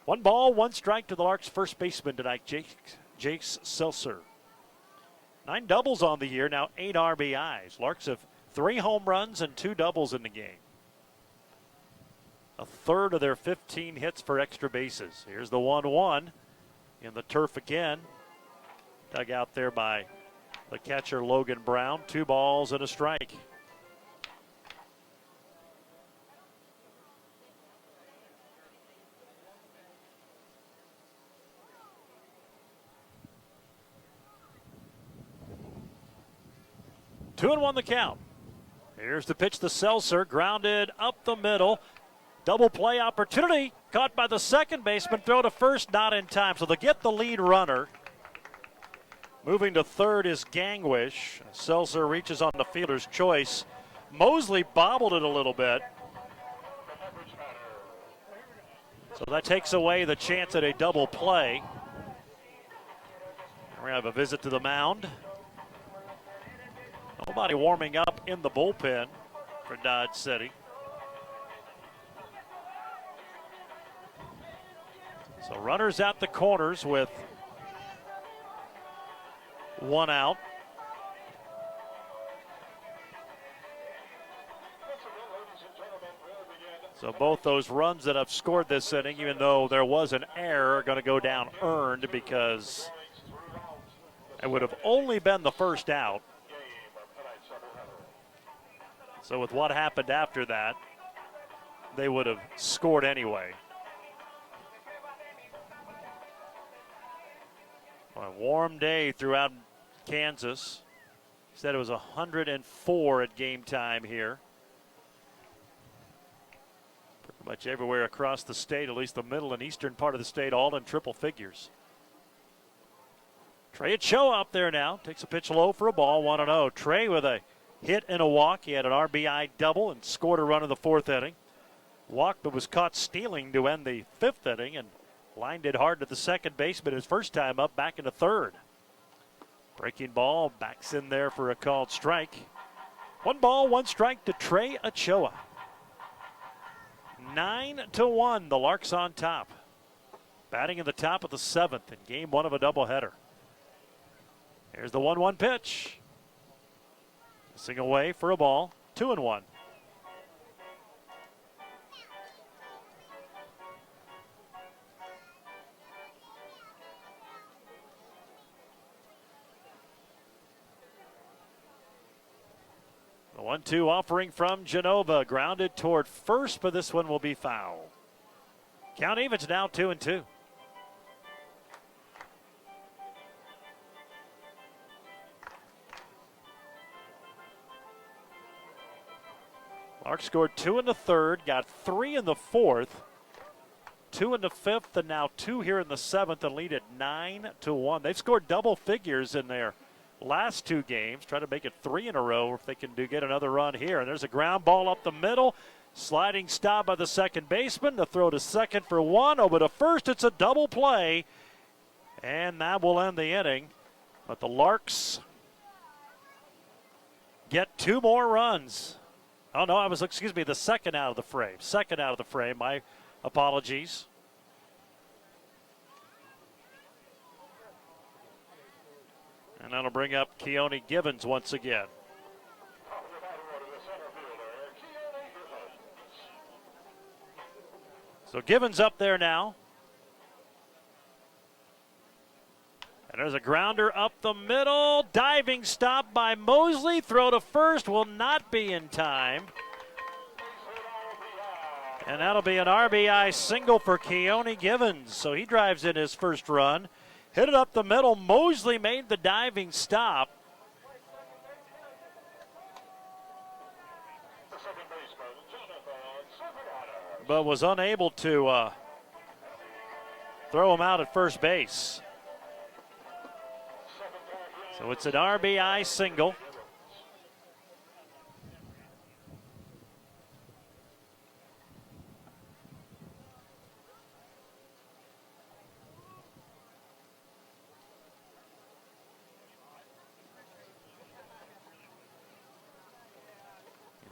1 ball, 1 strike to the Larks first baseman tonight, Jake Seltzer. 9 doubles on the year, now 8 RBIs. Larks have 3 home runs and 2 doubles in the game. A third of their 15 hits for extra bases. Here's the 1-1 in the turf again. Dug out there by the catcher Logan Brown. 2 balls and a strike. Two and 1 the count. Here's the pitch to Seltzer, grounded up the middle. Double play opportunity, caught by the second baseman, throw to first, not in time. So they get the lead runner. Moving to third is Gangwish. Seltzer reaches on the fielder's choice. Mosley bobbled it a little bit. So that takes away the chance at a double play. We have a visit to the mound. Nobody warming up in the bullpen for Dodge City. So runners at the corners with 1 out. So both those runs that have scored this inning, even though there was an error, are going to go down earned because it would have only been the first out. So with what happened after that, they would have scored anyway. A warm day throughout Kansas. Said it was 104 at game time here. Pretty much everywhere across the state, at least the middle and eastern part of the state, all in triple figures. Trey Ochoa up there now. Takes a pitch low for a ball, 1-0. Trey with a hit and a walk. He had an RBI double and scored a run in the 4th inning. Walked but was caught stealing to end the 5th inning and lined it hard to the second baseman his first time up, back into 3rd. Breaking ball, backs in there for a called strike. 1 ball, 1 strike to Trey Ochoa. 9-1, the Larks on top. Batting in the top of the 7th in game 1 of a doubleheader. Here's the 1-1 pitch. Missing away for a ball, 2-1. The 1-2 offering from Genova, grounded toward first, but this one will be foul. Count evens now, 2-2. Larks scored 2 in the 3rd, got 3 in the 4th, 2 in the 5th, and now 2 here in the 7th, and lead at 9-1. They've scored double figures in their last 2 games. Try to make it 3 in a row if they can get another run here. And there's a ground ball up the middle. Sliding stop by the second baseman. The throw to second for 1. Over to first. It's a double play. And that will end the inning. But the Larks get 2 more runs. Oh, no, the second out of the frame. Second out of the frame. My apologies. And that'll bring up Keone Givens once again. So Givens up there now. And there's a grounder up the middle. Diving stop by Mosley. Throw to first will not be in time. And that'll be an RBI single for Keone Givens. So he drives in his first run. Hit it up the middle. Mosley made the diving stop. But was unable to throw him out at first base. So it's an RBI single. –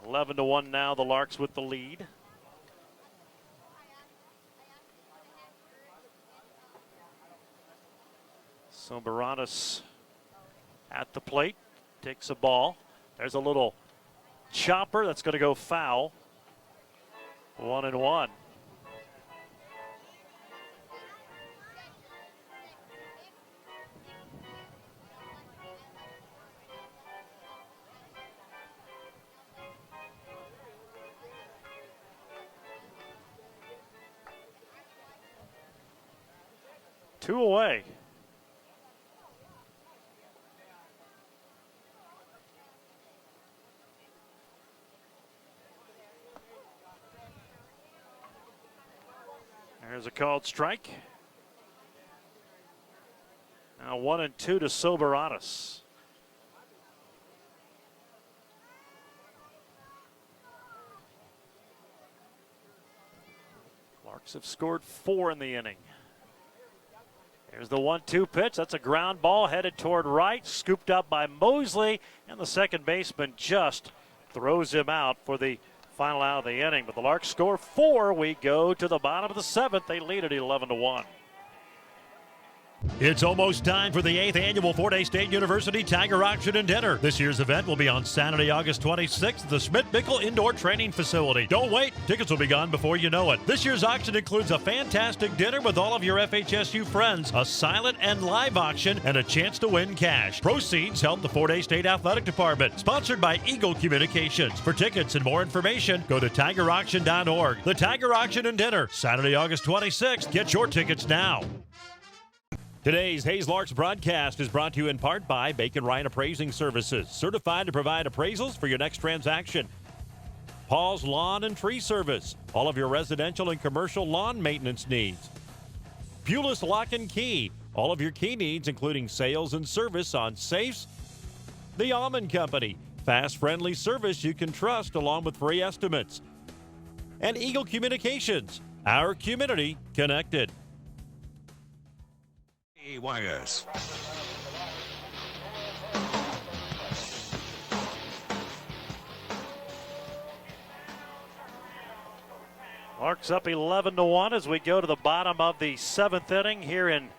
11-1 now, the Larks with the lead. So Baranas at the plate, takes a ball. There's a little chopper that's going to go foul. 1-1. Two away. There's a called strike. Now 1-2 to Soberanis. Larks have scored 4 in the inning. Here's the 1-2 pitch. That's a ground ball headed toward right, scooped up by Mosley, and the second baseman just throws him out for the final out of the inning. But the Larks score 4. We go to the bottom of the 7th. They lead at 11-1. It's almost time for the 8th annual Fort Hays State University Tiger Auction and Dinner. This year's event will be on Saturday, August 26th at the Schmidt-Bickel Indoor Training Facility. Don't wait. Tickets will be gone before you know it. This year's auction includes a fantastic dinner with all of your FHSU friends, a silent and live auction, and a chance to win cash. Proceeds help the Fort Hays State Athletic Department. Sponsored by Eagle Communications. For tickets and more information, go to tigerauction.org. The Tiger Auction and Dinner, Saturday, August 26th. Get your tickets now. Today's Hayes Larks broadcast is brought to you in part by Bacon Ryan Appraising Services, certified to provide appraisals for your next transaction. Paul's Lawn and Tree Service, all of your residential and commercial lawn maintenance needs. Pulis Lock and Key, all of your key needs, including sales and service on safes. The Almond Company, fast, friendly service you can trust along with free estimates. And Eagle Communications, our community connected. AYS. Larks up 11-1 as we go to the bottom of the 7th inning here in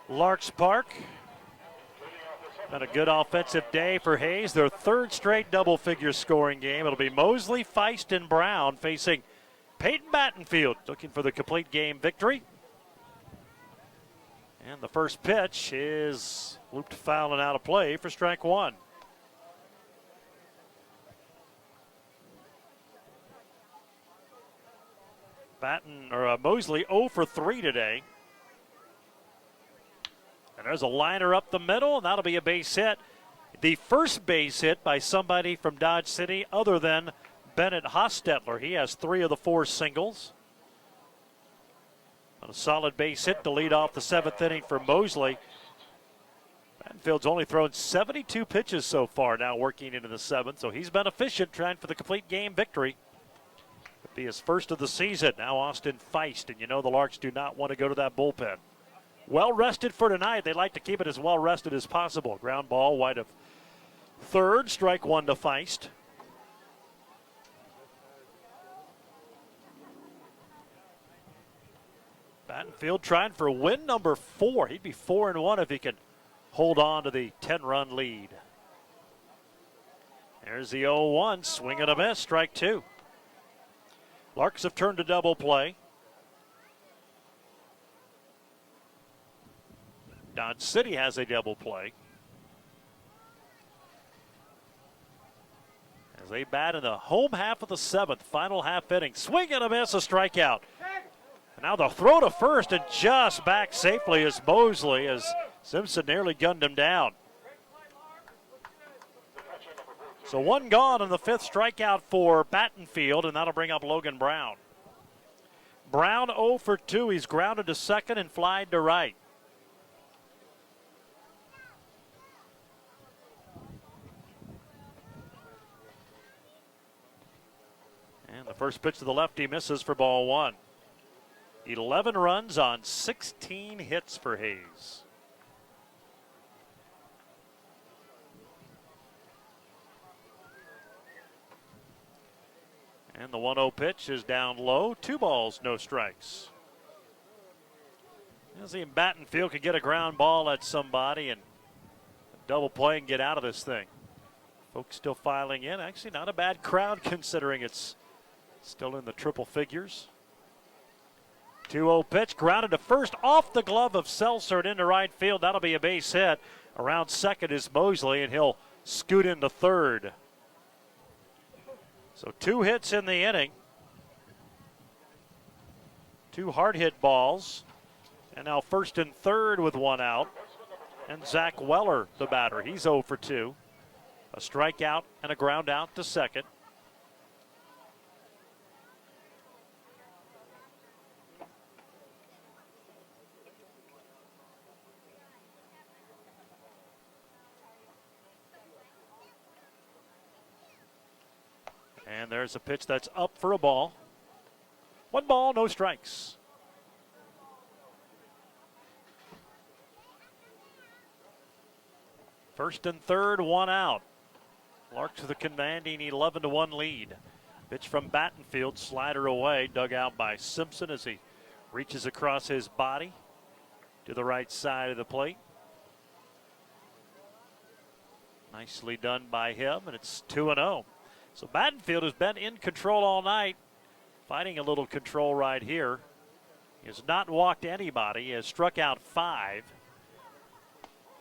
Larks Park. Been a good offensive day for Hayes. Their third straight double-figure scoring game. It'll be Mosley, Feist, and Brown facing Peyton Battenfield, looking for the complete game victory. And the first pitch is looped foul and out of play for strike one. Mosley 0 for 3 today. And there's a liner up the middle, and that'll be a base hit. The first base hit by somebody from Dodge City other than Bennett Hostetler. He has 3 of the 4 singles. On a solid base hit to lead off the 7th inning for Mosley. Battenfield's only thrown 72 pitches so far, now working into the 7th, so he's been efficient trying for the complete game victory. It'll be his first of the season. Now Austin Feist, and you know the Larks do not want to go to that bullpen. Well rested for tonight. They like to keep it as well rested as possible. Ground ball wide of third, strike one to Feist. Battenfield trying for win number 4. He'd be 4-1 if he can hold on to the 10-run lead. There's the 0-1, swing and a miss, strike 2. Larks have turned to double play. Dodge City has a double play. As they bat in the home half of the 7th, final half inning. Swing and a miss, a strikeout. Now the throw to first and just back safely as Mosley, as Simpson nearly gunned him down. So one gone on the 5th strikeout for Battenfield, and that'll bring up Logan Brown. Brown 0 for 2. He's grounded to second and flied to right. And the first pitch to the lefty misses for ball 1. 11 runs on 16 hits for Hayes. And the 1-0 pitch is down low. 2 balls, no strikes. You'll see Battenfield could get a ground ball at somebody and double play and get out of this thing. Folks still filing in. Actually, not a bad crowd considering it's still in the triple figures. 2-0 pitch, grounded to first off the glove of Seltzer and into right field. That'll be a base hit. Around second is Mosley, and he'll scoot into third. So 2 hits in the inning. 2 hard hit balls. And now first and third with 1 out. And Zach Weller, the batter. He's 0 for 2. A strikeout and a ground out to second. And there's a pitch that's up for a ball. 1 ball, no strikes. First and third, 1 out. Larks with a commanding 11-1 lead. Pitch from Battenfield, slider away, dug out by Simpson as he reaches across his body to the right side of the plate. Nicely done by him, and it's 2-0. So Battenfield has been in control all night, fighting a little control right here. He has not walked anybody. He has struck out 5.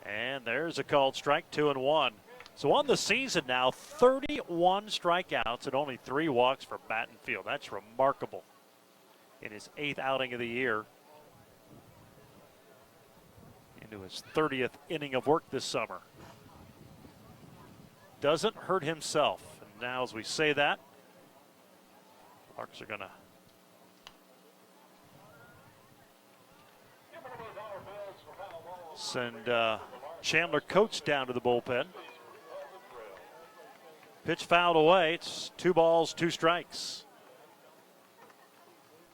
And there's a called strike, 2-1. So on the season now, 31 strikeouts and only 3 walks for Battenfield. That's remarkable in his 8th outing of the year. into his 30th inning of work this summer. Doesn't hurt himself. And now as we say that, Larks are going to send Chandler Coates down to the bullpen. Pitch fouled away. It's 2 balls, 2 strikes.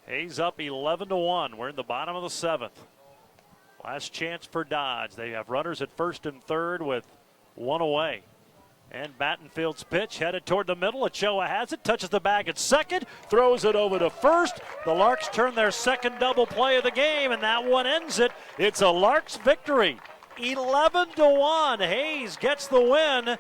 Hayes up 11-1. We're in the bottom of the 7th. Last chance for Dodge. They have runners at first and third with 1 away. And Battenfield's pitch headed toward the middle. Ochoa has it, touches the bag at second, throws it over to first. The Larks turn their second double play of the game, and that one ends it. It's a Larks victory. 11-1. Hayes gets the win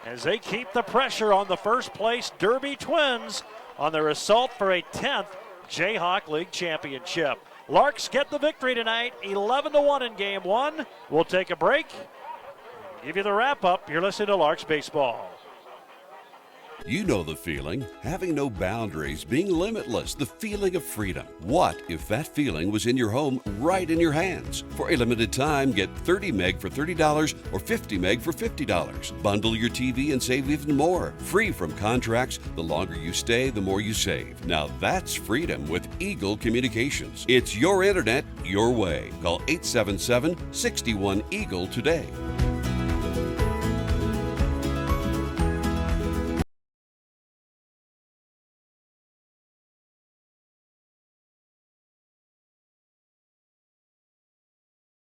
as they keep the pressure on the first place Derby Twins on their assault for a 10th Jayhawk League championship. Larks get the victory tonight, 11-1 in game 1. We'll take a break. Give you the wrap-up. You're listening to Larks Baseball. You know the feeling, having no boundaries, being limitless, the feeling of freedom. What if that feeling was in your home, right in your hands? For a limited time, get 30 meg for $30 or 50 meg for $50. Bundle your TV and save even more. Free from contracts, the longer you stay, the more you save. Now that's freedom with Eagle Communications. It's your internet, your way. Call 877-61-EAGLE today.